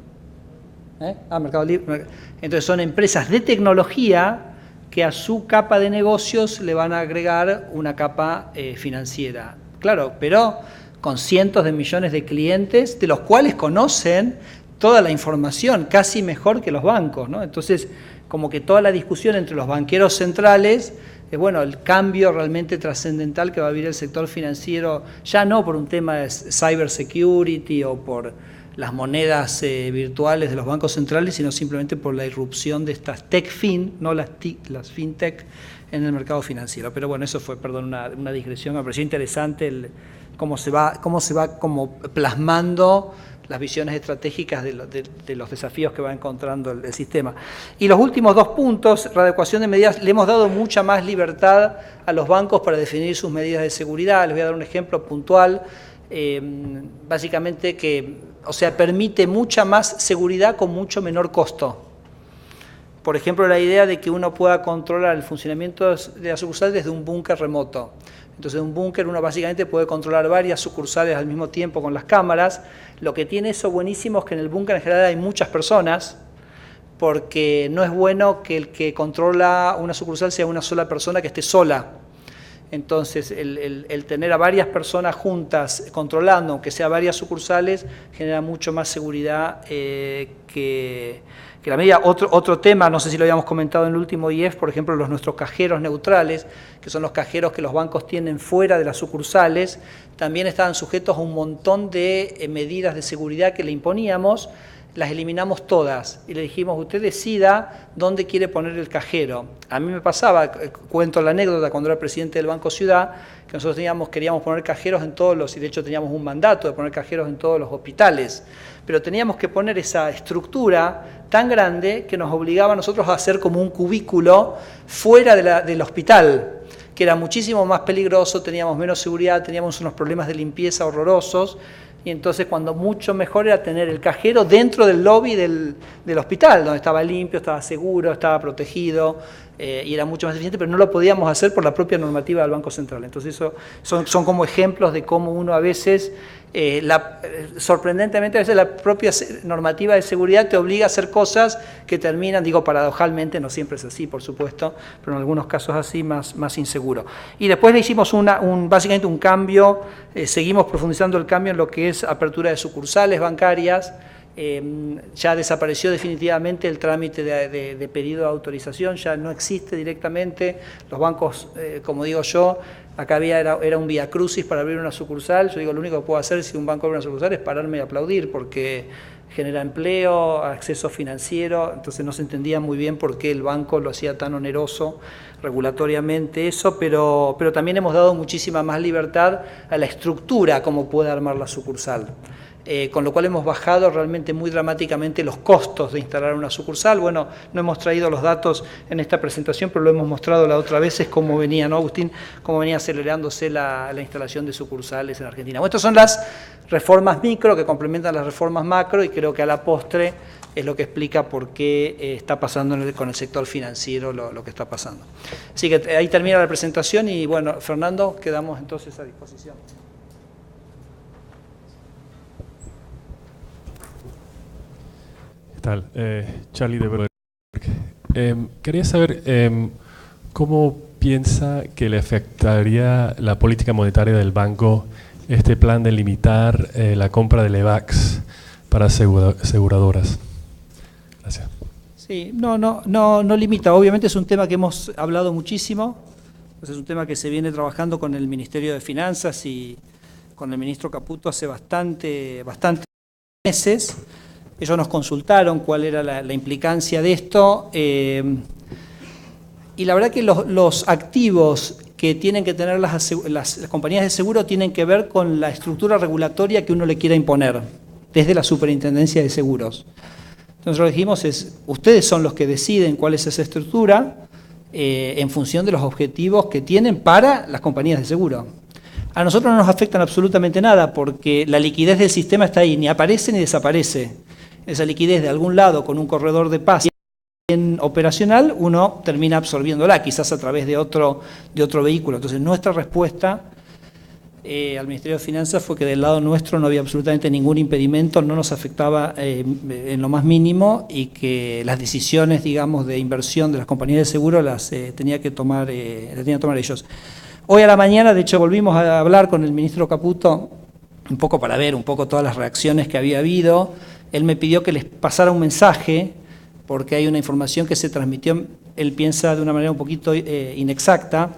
Mercado Libre. Entonces son empresas de tecnología que a su capa de negocios le van a agregar una capa financiera. Claro, pero con cientos de millones de clientes, de los cuales conocen toda la información, casi mejor que los bancos, ¿no? Entonces, como que toda la discusión entre los banqueros centrales es, bueno, el cambio realmente trascendental que va a vivir el sector financiero, ya no por un tema de cybersecurity o por las monedas virtuales de los bancos centrales, sino simplemente por la irrupción de estas techfin, no las fintech, en el mercado financiero. Pero bueno, eso fue, perdón, una digresión. Me pareció interesante cómo se va como plasmando las visiones estratégicas de los desafíos que va encontrando el sistema. Y los últimos 2 puntos, readecuación de medidas, le hemos dado mucha más libertad a los bancos para definir sus medidas de seguridad. Les voy a dar un ejemplo puntual, básicamente permite mucha más seguridad con mucho menor costo. Por ejemplo, la idea de que uno pueda controlar el funcionamiento de la sucursal desde un búnker remoto. Entonces, en un búnker uno básicamente puede controlar varias sucursales al mismo tiempo con las cámaras. Lo que tiene eso buenísimo es que en el búnker en general hay muchas personas, porque no es bueno que el que controla una sucursal sea una sola persona que esté sola. Entonces, el tener a varias personas juntas controlando, aunque sea varias sucursales, genera mucho más seguridad que la medida. Otro tema, no sé si lo habíamos comentado en el último IEF, por ejemplo, nuestros cajeros neutrales, que son los cajeros que los bancos tienen fuera de las sucursales, también estaban sujetos a un montón de medidas de seguridad que le imponíamos. Las eliminamos todas y le dijimos, usted decida dónde quiere poner el cajero. A mí me pasaba, cuento la anécdota, cuando era presidente del Banco Ciudad, que nosotros queríamos poner cajeros en y de hecho teníamos un mandato de poner cajeros en todos los hospitales, pero teníamos que poner esa estructura tan grande que nos obligaba a nosotros a hacer como un cubículo fuera del hospital, que era muchísimo más peligroso, teníamos menos seguridad, teníamos unos problemas de limpieza horrorosos. Y entonces cuando mucho mejor era tener el cajero dentro del lobby del hospital, donde estaba limpio, estaba seguro, estaba protegido y era mucho más eficiente, pero no lo podíamos hacer por la propia normativa del Banco Central. Entonces eso son como ejemplos de cómo uno a veces, sorprendentemente a veces la propia normativa de seguridad te obliga a hacer cosas que terminan, digo paradojalmente, no siempre es así por supuesto, pero en algunos casos así más inseguro. Y después le hicimos básicamente un cambio, seguimos profundizando el cambio en lo que es apertura de sucursales bancarias. Ya desapareció definitivamente el trámite de pedido de autorización, ya no existe directamente. Los bancos, como digo yo, acá era un vía crucis para abrir una sucursal. Yo digo, lo único que puedo hacer si un banco abre una sucursal es pararme y aplaudir, porque genera empleo, acceso financiero. Entonces no se entendía muy bien por qué el banco lo hacía tan oneroso regulatoriamente eso, pero también hemos dado muchísima más libertad a la estructura como puede armar la sucursal. Con lo cual hemos bajado realmente muy dramáticamente los costos de instalar una sucursal. Bueno, no hemos traído los datos en esta presentación, pero lo hemos mostrado la otra vez, es cómo venía, ¿no, Agustín? Cómo venía acelerándose la instalación de sucursales en Argentina. Bueno, estas son las reformas micro que complementan las reformas macro y creo que a la postre es lo que explica por qué está pasando con el sector financiero lo que está pasando. Así que ahí termina la presentación y bueno, Fernando, quedamos entonces a disposición. ¿Qué tal? Charlie de Berg. Quería saber cómo piensa que le afectaría la política monetaria del banco este plan de limitar la compra de LEVAX para aseguradoras. Gracias. Sí, no limita. Obviamente es un tema que hemos hablado muchísimo. Es un tema que se viene trabajando con el Ministerio de Finanzas y con el ministro Caputo hace bastante meses. Ellos nos consultaron cuál era la implicancia de esto, y la verdad que los activos que tienen que tener las compañías de seguro tienen que ver con la estructura regulatoria que uno le quiera imponer, desde la Superintendencia de Seguros. Entonces lo que dijimos es, ustedes son los que deciden cuál es esa estructura en función de los objetivos que tienen para las compañías de seguro. A nosotros no nos afectan absolutamente nada porque la liquidez del sistema está ahí, ni aparece ni desaparece. Esa liquidez de algún lado con un corredor de paz bien operacional, uno termina absorbiéndola, quizás a través de otro vehículo. Entonces nuestra respuesta al Ministerio de Finanzas fue que del lado nuestro no había absolutamente ningún impedimento, no nos afectaba en lo más mínimo y que las decisiones, digamos, de inversión de las compañías de seguro las tenían que tomar ellos. Hoy a la mañana, de hecho, volvimos a hablar con el ministro Caputo, un poco para ver un poco todas las reacciones que había habido. Él me pidió que les pasara un mensaje, porque hay una información que se transmitió, él piensa de una manera un poquito inexacta.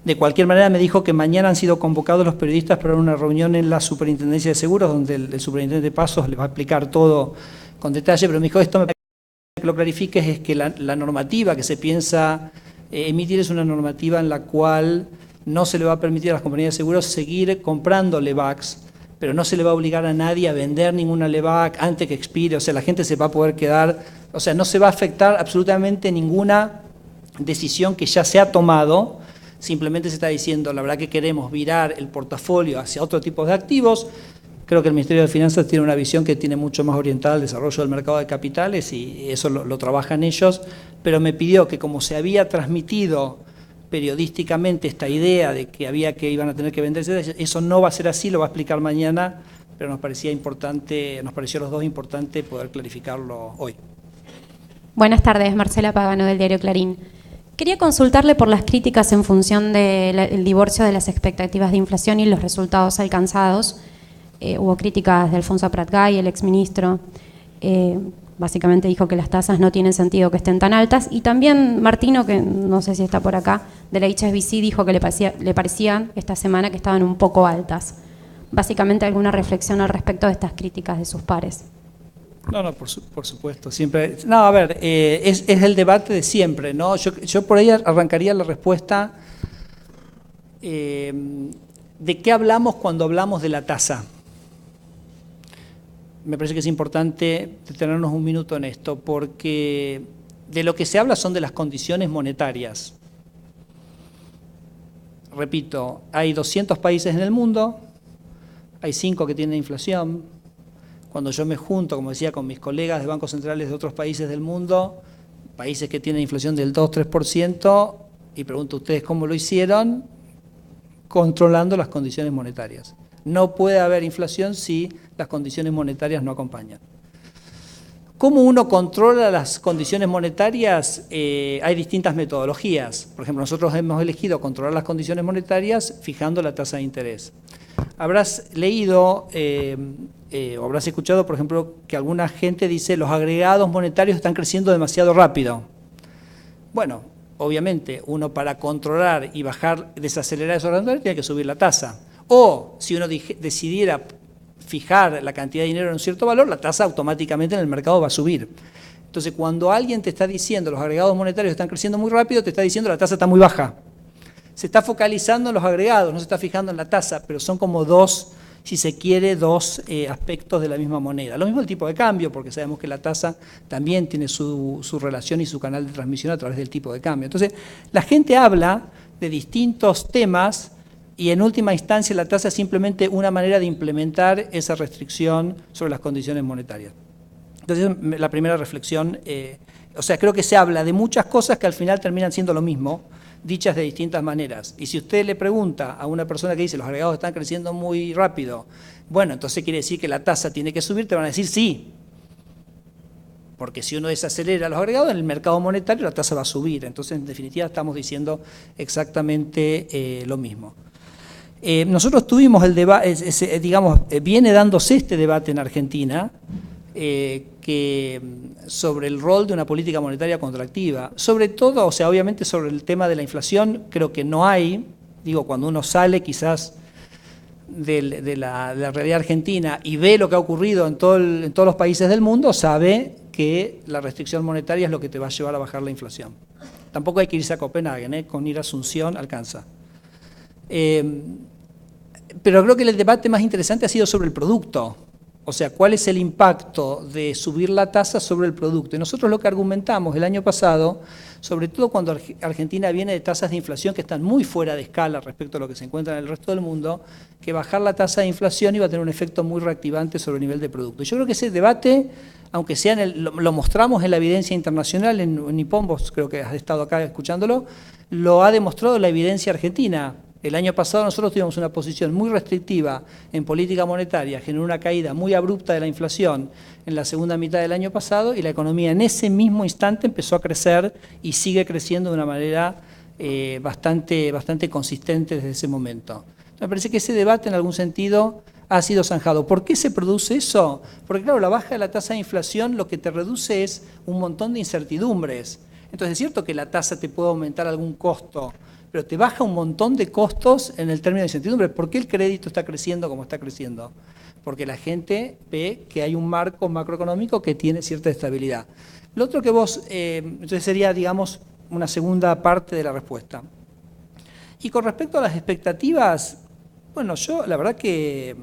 De cualquier manera me dijo que mañana han sido convocados los periodistas para una reunión en la Superintendencia de Seguros, donde el superintendente de Pasos les va a explicar todo con detalle, pero me dijo, esto me parece que lo clarifiques, es que la normativa que se piensa emitir es una normativa en la cual no se le va a permitir a las compañías de seguros seguir comprando LEVACs, pero no se le va a obligar a nadie a vender ninguna LEVAC antes que expire, o sea, la gente se va a poder quedar, o sea, no se va a afectar absolutamente ninguna decisión que ya se ha tomado. Simplemente se está diciendo, la verdad que queremos virar el portafolio hacia otro tipo de activos. Creo que el Ministerio de Finanzas tiene una visión que tiene mucho más orientada al desarrollo del mercado de capitales y eso lo trabajan ellos, pero me pidió que como se había transmitido periodísticamente esta idea de que iban a tener que venderse, eso no va a ser así, lo va a explicar mañana, pero nos pareció a los dos importante poder clarificarlo hoy. Buenas tardes, Marcela Pagano del diario Clarín. Quería consultarle por las críticas en función del divorcio de las expectativas de inflación y los resultados alcanzados. Hubo críticas de Alfonso Prat-Gay, el exministro. Básicamente dijo que las tasas no tienen sentido que estén tan altas. Y también Martino, que no sé si está por acá, de la HSBC, dijo que le parecían esta semana que estaban un poco altas. Básicamente, ¿alguna reflexión al respecto de estas críticas de sus pares? No, por supuesto, siempre. No, a ver, es el debate de siempre, ¿no? Yo por ahí arrancaría la respuesta de qué hablamos cuando hablamos de la tasa. Me parece que es importante detenernos un minuto en esto, porque de lo que se habla son de las condiciones monetarias. Repito, hay 200 países en el mundo, hay 5 que tienen inflación. Cuando yo me junto, como decía, con mis colegas de bancos centrales de otros países del mundo, países que tienen inflación del 2-3%, y pregunto a ustedes cómo lo hicieron, controlando las condiciones monetarias. No puede haber inflación si las condiciones monetarias no acompañan. ¿Cómo uno controla las condiciones monetarias? Hay distintas metodologías. Por ejemplo, nosotros hemos elegido controlar las condiciones monetarias fijando la tasa de interés. Habrás leído o habrás escuchado, por ejemplo, que alguna gente dice los agregados monetarios están creciendo demasiado rápido. Bueno, obviamente, uno para controlar y desacelerar esos agregados tiene que subir la tasa. O si uno decidiera fijar la cantidad de dinero en un cierto valor, la tasa automáticamente en el mercado va a subir. Entonces, cuando alguien te está diciendo los agregados monetarios están creciendo muy rápido, te está diciendo la tasa está muy baja. Se está focalizando en los agregados, no se está fijando en la tasa, pero son como dos aspectos de la misma moneda. Lo mismo el tipo de cambio, porque sabemos que la tasa también tiene su relación y su canal de transmisión a través del tipo de cambio. Entonces, la gente habla de distintos temas y en última instancia la tasa es simplemente una manera de implementar esa restricción sobre las condiciones monetarias. Entonces, la primera reflexión, creo que se habla de muchas cosas que al final terminan siendo lo mismo, dichas de distintas maneras. Y si usted le pregunta a una persona que dice los agregados están creciendo muy rápido, bueno, entonces quiere decir que la tasa tiene que subir, te van a decir sí. Porque si uno desacelera los agregados, en el mercado monetario la tasa va a subir. Entonces, en definitiva, estamos diciendo exactamente lo mismo. Nosotros tuvimos el debate, viene dándose este debate en Argentina, sobre el rol de una política monetaria contractiva. Sobre todo, obviamente sobre el tema de la inflación, creo que no hay, cuando uno sale quizás de la realidad argentina y ve lo que ha ocurrido en todos los países del mundo, sabe que la restricción monetaria es lo que te va a llevar a bajar la inflación. Tampoco hay que irse a Copenhague, con ir a Asunción alcanza. Pero creo que el debate más interesante ha sido sobre el producto. O sea, ¿cuál es el impacto de subir la tasa sobre el producto? Y nosotros lo que argumentamos el año pasado, sobre todo cuando Argentina viene de tasas de inflación que están muy fuera de escala respecto a lo que se encuentra en el resto del mundo, que bajar la tasa de inflación iba a tener un efecto muy reactivante sobre el nivel de producto. Yo creo que ese debate, aunque sea lo mostramos en la evidencia internacional, en Nippon, vos creo que has estado acá escuchándolo, lo ha demostrado la evidencia argentina. El año pasado nosotros tuvimos una posición muy restrictiva en política monetaria, generó una caída muy abrupta de la inflación en la segunda mitad del año pasado y la economía en ese mismo instante empezó a crecer y sigue creciendo de una manera bastante consistente desde ese momento. Me parece que ese debate en algún sentido ha sido zanjado. ¿Por qué se produce eso? Porque claro, la baja de la tasa de inflación lo que te reduce es un montón de incertidumbres. Entonces es cierto que la tasa te puede aumentar algún costo, pero te baja un montón de costos en el término de incertidumbre. ¿Por qué el crédito está creciendo como está creciendo? Porque la gente ve que hay un marco macroeconómico que tiene cierta estabilidad. Lo otro que vos, entonces sería, digamos, una segunda parte de la respuesta. Y con respecto a las expectativas, bueno, yo la verdad que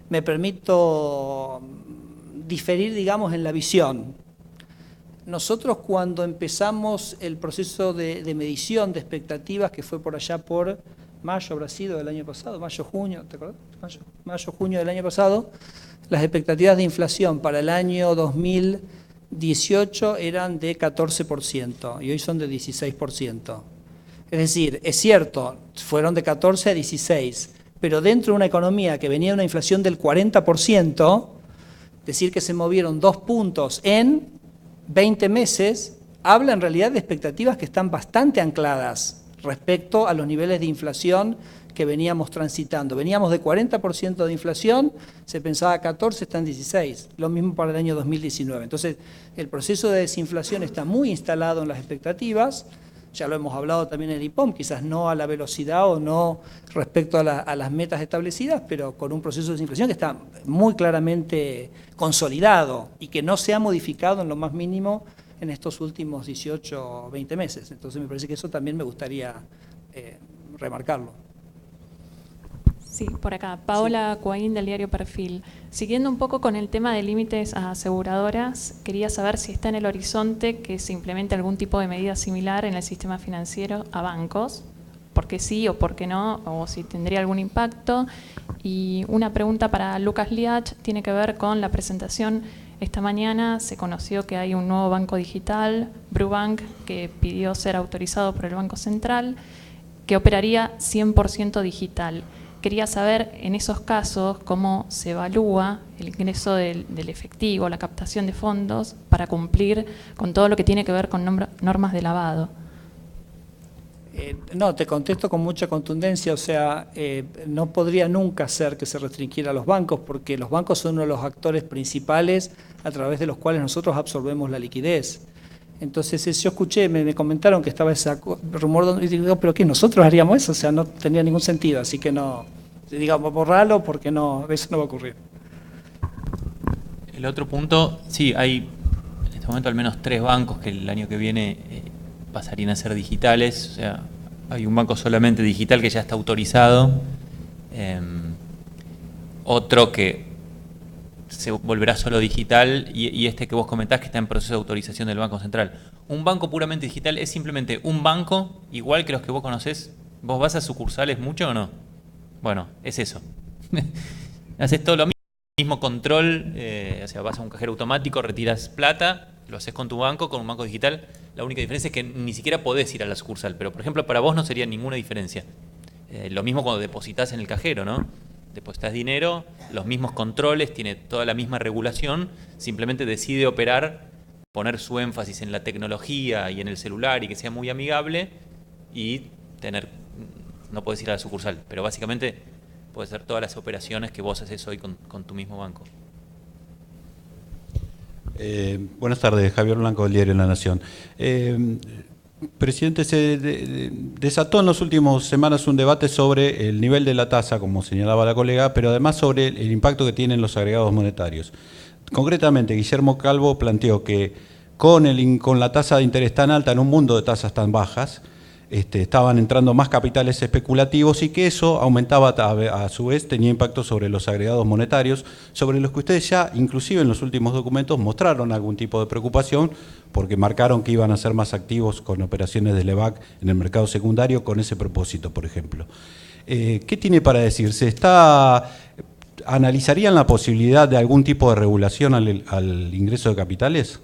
me permito diferir, digamos, en la visión. Nosotros cuando empezamos el proceso de medición de expectativas, que fue por allá por mayo, habrá sido del año pasado, mayo, junio, ¿te acuerdas? Mayo, junio del año pasado, las expectativas de inflación para el año 2018 eran de 14% y hoy son de 16%. Es decir, es cierto, fueron de 14 a 16, pero dentro de una economía que venía de una inflación del 40%, decir que se movieron 2 puntos en 20 meses, habla en realidad de expectativas que están bastante ancladas respecto a los niveles de inflación que veníamos transitando. Veníamos de 40% de inflación, se pensaba 14, está en 16, lo mismo para el año 2019. Entonces, el proceso de desinflación está muy instalado en las expectativas, ya lo hemos hablado también en el IPOM, quizás no a la velocidad o no respecto a las metas establecidas, pero con un proceso de desinflación que está muy claramente consolidado y que no se ha modificado en lo más mínimo en estos últimos 18 o 20 meses. Entonces me parece que eso también me gustaría remarcarlo. Sí, por acá. Paola Coaín del diario Perfil. Siguiendo un poco con el tema de límites a aseguradoras, quería saber si está en el horizonte que se implemente algún tipo de medida similar en el sistema financiero a bancos, por qué sí o por qué no, o si tendría algún impacto. Y una pregunta para Lucas Liach tiene que ver con la presentación. Esta mañana se conoció que hay un nuevo banco digital, Brubank, que pidió ser autorizado por el Banco Central, que operaría 100% digital. Quería saber, en esos casos, cómo se evalúa el ingreso del efectivo, la captación de fondos, para cumplir con todo lo que tiene que ver con normas de lavado. No, te contesto con mucha contundencia, o sea, no podría nunca ser que se restringiera a los bancos, porque los bancos son uno de los actores principales a través de los cuales nosotros absorbemos la liquidez. Entonces, yo escuché, me comentaron que estaba ese rumor, y digo, pero ¿qué? ¿Nosotros haríamos eso? O sea, no tenía ningún sentido, así que no, digamos, borralo porque no, eso no va a ocurrir. El otro punto, sí, hay en este momento al menos 3 bancos que el año que viene pasarían a ser digitales, o sea, hay un banco solamente digital que ya está autorizado, otro que se volverá solo digital y este que vos comentás que está en proceso de autorización del Banco Central. Un banco puramente digital es simplemente un banco, igual que los que vos conocés. ¿Vos vas a sucursales mucho o no? Bueno, es eso. Haces todo lo mismo control, o sea, vas a un cajero automático, retiras plata, lo haces con tu banco, con un banco digital. La única diferencia es que ni siquiera podés ir a la sucursal, pero por ejemplo para vos no sería ninguna diferencia. Lo mismo cuando depositas en el cajero, ¿no? Depositas dinero, los mismos controles, tiene toda la misma regulación, simplemente decide operar, poner su énfasis en la tecnología y en el celular y que sea muy amigable y no podés ir a la sucursal, pero básicamente puedes hacer todas las operaciones que vos haces hoy con tu mismo banco. Buenas tardes, Javier Blanco del diario La Nación. Presidente, se desató en las últimas semanas un debate sobre el nivel de la tasa, como señalaba la colega, pero además sobre el impacto que tienen los agregados monetarios. Concretamente, Guillermo Calvo planteó que con la tasa de interés tan alta en un mundo de tasas tan bajas, estaban entrando más capitales especulativos y que eso aumentaba, a su vez, tenía impacto sobre los agregados monetarios, sobre los que ustedes ya, inclusive en los últimos documentos, mostraron algún tipo de preocupación porque marcaron que iban a ser más activos con operaciones de LEVAC en el mercado secundario con ese propósito, por ejemplo. ¿Qué tiene para decir? ¿Analizarían la posibilidad de algún tipo de regulación al ingreso de capitales?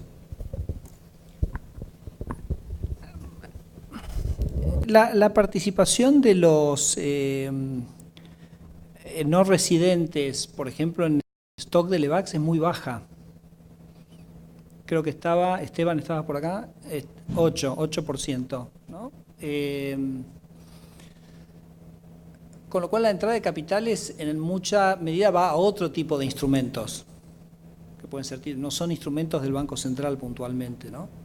La participación de los no residentes, por ejemplo, en el stock de LEVAX es muy baja. Creo que Esteban, estabas por acá, 8%, ¿no? Con lo cual la entrada de capitales en mucha medida va a otro tipo de instrumentos, que pueden ser, no son instrumentos del Banco Central puntualmente, ¿no?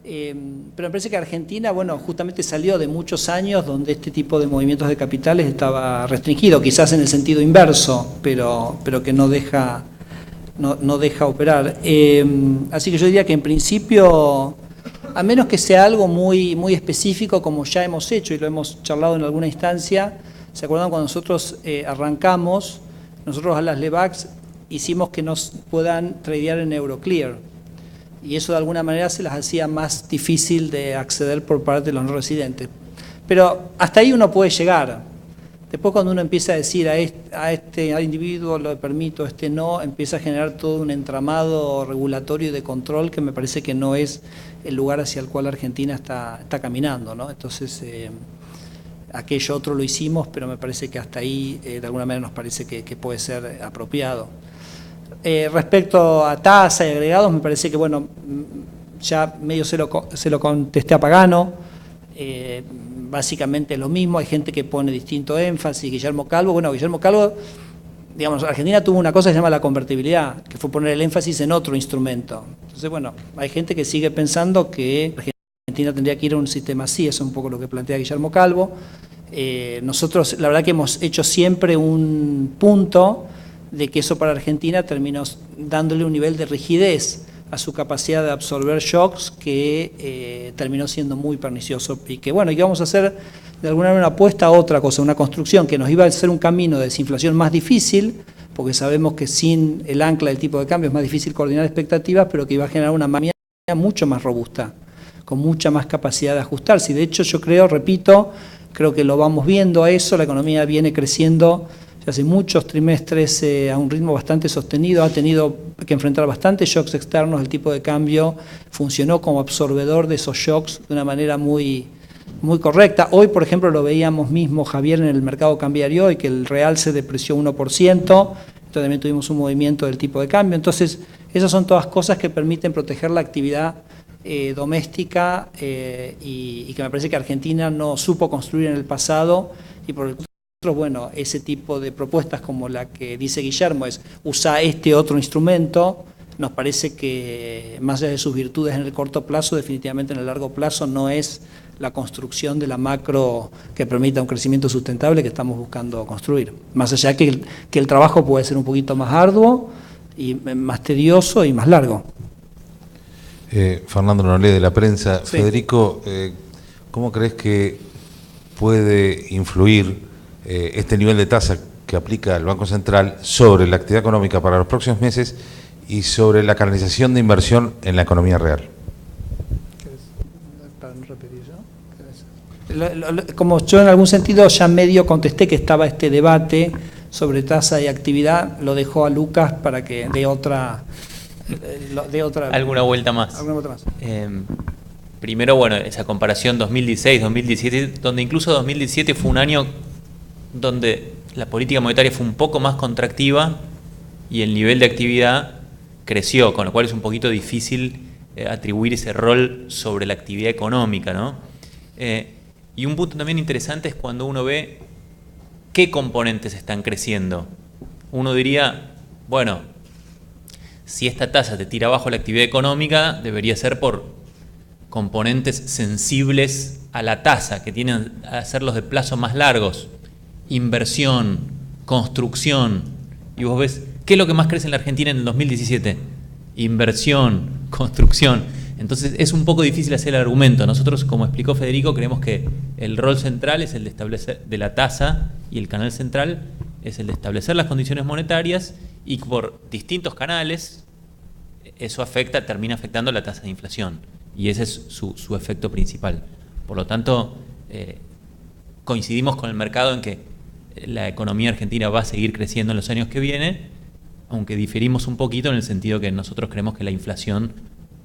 Pero me parece que Argentina, bueno, justamente salió de muchos años donde este tipo de movimientos de capitales estaba restringido, quizás en el sentido inverso, pero que no deja operar. Así que yo diría que en principio, a menos que sea algo muy, muy específico, como ya hemos hecho y lo hemos charlado en alguna instancia, ¿se acuerdan cuando nosotros arrancamos? Nosotros a las LEVACs hicimos que nos puedan tradear en Euroclear. Y eso de alguna manera se las hacía más difícil de acceder por parte de los no residentes. Pero hasta ahí uno puede llegar. Después cuando uno empieza a decir a este individuo lo permito, a este no, empieza a generar todo un entramado regulatorio y de control que me parece que no es el lugar hacia el cual Argentina está caminando, ¿no? Entonces, aquello otro lo hicimos, pero me parece que hasta ahí de alguna manera nos parece que puede ser apropiado. Respecto a tasa y agregados, me parece que, bueno, ya medio se lo contesté a Pagano, básicamente lo mismo, hay gente que pone distinto énfasis. Guillermo Calvo, digamos, Argentina tuvo una cosa que se llama la convertibilidad, que fue poner el énfasis en otro instrumento. Entonces, bueno, hay gente que sigue pensando que Argentina tendría que ir a un sistema así, eso es un poco lo que plantea Guillermo Calvo. Nosotros, la verdad que hemos hecho siempre un punto de que eso para Argentina terminó dándole un nivel de rigidez a su capacidad de absorber shocks que terminó siendo muy pernicioso y que, bueno, íbamos a hacer de alguna manera una apuesta a otra cosa, una construcción que nos iba a hacer un camino de desinflación más difícil, porque sabemos que sin el ancla del tipo de cambio es más difícil coordinar expectativas, pero que iba a generar una economía mucho más robusta, con mucha más capacidad de ajustarse. Y de hecho yo creo que lo vamos viendo a eso, la economía viene creciendo hace muchos trimestres a un ritmo bastante sostenido, ha tenido que enfrentar bastantes shocks externos, el tipo de cambio funcionó como absorbedor de esos shocks de una manera muy, muy correcta. Hoy, por ejemplo, lo veíamos mismo, Javier, en el mercado cambiario, y que el real se depreció 1%, también tuvimos un movimiento del tipo de cambio. Entonces, esas son todas cosas que permiten proteger la actividad doméstica y que me parece que Argentina no supo construir en el pasado, y por el bueno, ese tipo de propuestas como la que dice Guillermo es usar este otro instrumento, nos parece que más allá de sus virtudes en el corto plazo, definitivamente en el largo plazo no es la construcción de la macro que permita un crecimiento sustentable que estamos buscando construir. Más allá que el trabajo puede ser un poquito más arduo y más tedioso y más largo. Fernando Nolé de La Prensa. Sí. Federico, ¿cómo crees que puede influir este nivel de tasa que aplica el Banco Central sobre la actividad económica para los próximos meses y sobre la canalización de inversión en la economía real? Para no repetir yo. Como yo en algún sentido ya medio contesté que estaba este debate sobre tasa y actividad, lo dejo a Lucas para que dé otra alguna vuelta más. Primero, bueno, esa comparación 2016-2017, donde incluso 2017 fue un año donde la política monetaria fue un poco más contractiva y el nivel de actividad creció, con lo cual es un poquito difícil atribuir ese rol sobre la actividad económica, ¿no? Y un punto también interesante es cuando uno ve qué componentes están creciendo. Uno diría, bueno, si esta tasa te tira abajo la actividad económica, debería ser por componentes sensibles a la tasa, que tienen a ser los de plazo más largos, inversión, construcción, y vos ves, ¿qué es lo que más crece en la Argentina en el 2017? Inversión, construcción. Entonces es un poco difícil hacer el argumento. Nosotros, como explicó Federico, creemos que el rol central es el de establecer de la tasa y el canal central es el de establecer las condiciones monetarias y por distintos canales eso termina afectando la tasa de inflación y ese es su efecto principal. Por lo tanto, coincidimos con el mercado en que la economía argentina va a seguir creciendo en los años que vienen, aunque diferimos un poquito en el sentido que nosotros creemos que la inflación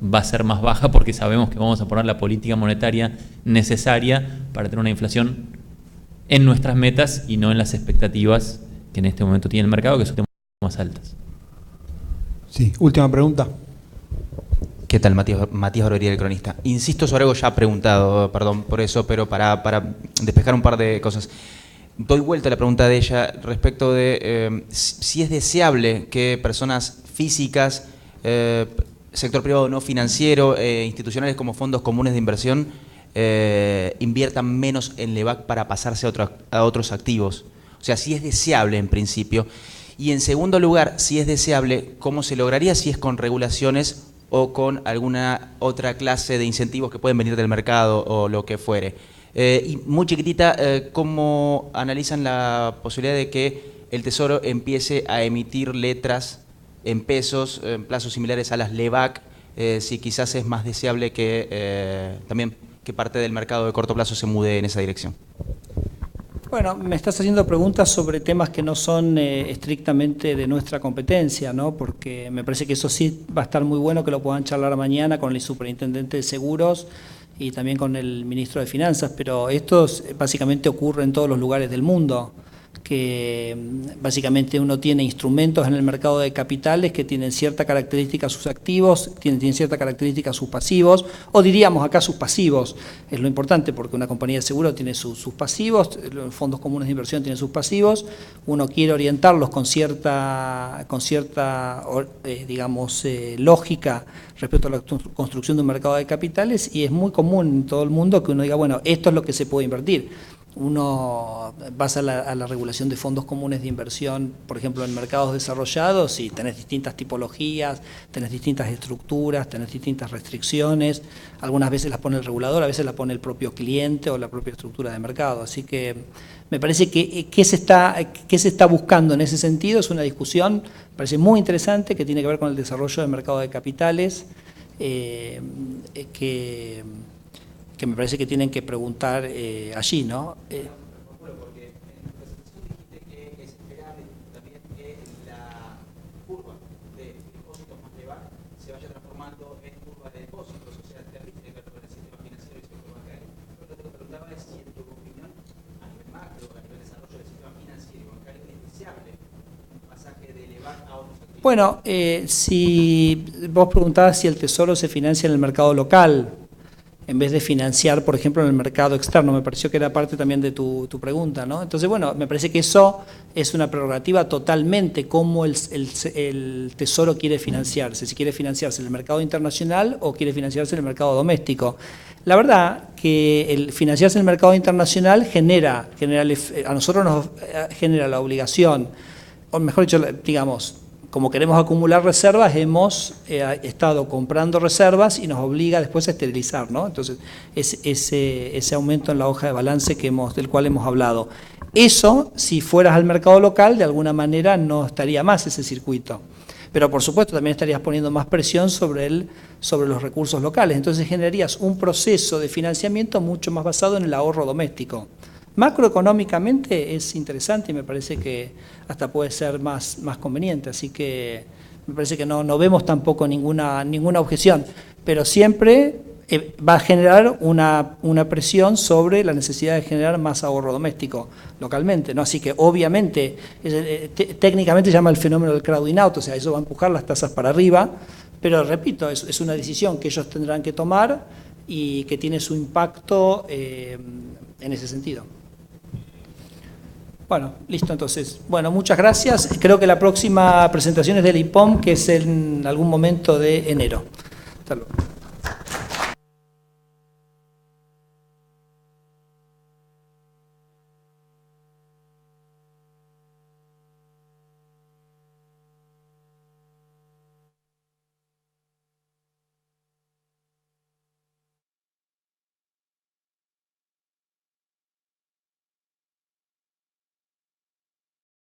va a ser más baja porque sabemos que vamos a poner la política monetaria necesaria para tener una inflación en nuestras metas y no en las expectativas que en este momento tiene el mercado, que son más altas. Sí, última pregunta. ¿Qué tal? Matías Barbería, el cronista. Insisto sobre algo ya preguntado, perdón por eso, pero para despejar un par de cosas. Doy vuelta a la pregunta de ella respecto de si es deseable que personas físicas, sector privado no financiero, institucionales como fondos comunes de inversión, inviertan menos en LEVAC para pasarse a otros activos. O sea, si es deseable en principio. Y en segundo lugar, si es deseable, ¿cómo se lograría? Si es con regulaciones o con alguna otra clase de incentivos que pueden venir del mercado o lo que fuere. Y muy chiquitita, ¿cómo analizan la posibilidad de que el Tesoro empiece a emitir letras en pesos, en plazos similares a las LEVAC, si quizás es más deseable que también que parte del mercado de corto plazo se mude en esa dirección? Bueno, me estás haciendo preguntas sobre temas que no son estrictamente de nuestra competencia, ¿no? Porque me parece que eso sí va a estar muy bueno que lo puedan charlar mañana con el superintendente de seguros y también con el ministro de Finanzas, pero esto básicamente ocurre en todos los lugares del mundo, que básicamente uno tiene instrumentos en el mercado de capitales que tienen cierta característica sus activos, tienen cierta característica sus pasivos, o diríamos acá sus pasivos, es lo importante porque una compañía de seguro tiene sus pasivos, los fondos comunes de inversión tienen sus pasivos, uno quiere orientarlos con cierta digamos, lógica respecto a la construcción de un mercado de capitales y es muy común en todo el mundo que uno diga, bueno, esto es lo que se puede invertir. Uno basa a la regulación de fondos comunes de inversión, por ejemplo, en mercados desarrollados, y tenés distintas tipologías, tenés distintas estructuras, tenés distintas restricciones, algunas veces las pone el regulador, a veces las pone el propio cliente o la propia estructura de mercado. Así que me parece que qué se está buscando en ese sentido es una discusión, me parece muy interesante, que tiene que ver con el desarrollo del mercado de capitales, que me parece que tienen que preguntar allí, ¿no? Porque en tu presentación dijiste que es esperable también que la curva de depósitos más LEVAC se vaya transformando en curva de depósitos, o sea, terrible que con el sistema financiero y el sector bancario. Lo que te preguntaba es si en tu opinión, a nivel macro, a nivel desarrollo del sistema financiero y bancario, es deseable un pasaje de LEVAC a otros activos. Bueno, si vos preguntabas si el Tesoro se financia en el mercado local, en vez de financiar, por ejemplo, en el mercado externo. Me pareció que era parte también de tu pregunta, ¿no? Entonces, bueno, me parece que eso es una prerrogativa totalmente, cómo el Tesoro quiere financiarse, si quiere financiarse en el mercado internacional o quiere financiarse en el mercado doméstico. La verdad que el financiarse en el mercado internacional a nosotros nos genera la obligación, o mejor dicho, digamos, como queremos acumular reservas, hemos estado comprando reservas y nos obliga después a esterilizar, ¿no? Entonces, ese aumento en la hoja de balance del cual hemos hablado. Eso, si fueras al mercado local, de alguna manera no estaría más ese circuito. Pero, por supuesto, también estarías poniendo más presión sobre los recursos locales. Entonces, generarías un proceso de financiamiento mucho más basado en el ahorro doméstico. Macroeconómicamente es interesante y me parece que hasta puede ser más conveniente, así que me parece que no vemos tampoco ninguna objeción, pero siempre va a generar una presión sobre la necesidad de generar más ahorro doméstico localmente, ¿no? Así que obviamente técnicamente se llama el fenómeno del crowding out, o sea, eso va a empujar las tasas para arriba, pero repito, es una decisión que ellos tendrán que tomar y que tiene su impacto en ese sentido. Bueno, listo entonces. Bueno, muchas gracias. Creo que la próxima presentación es del IPOM, que es en algún momento de enero. Hasta luego.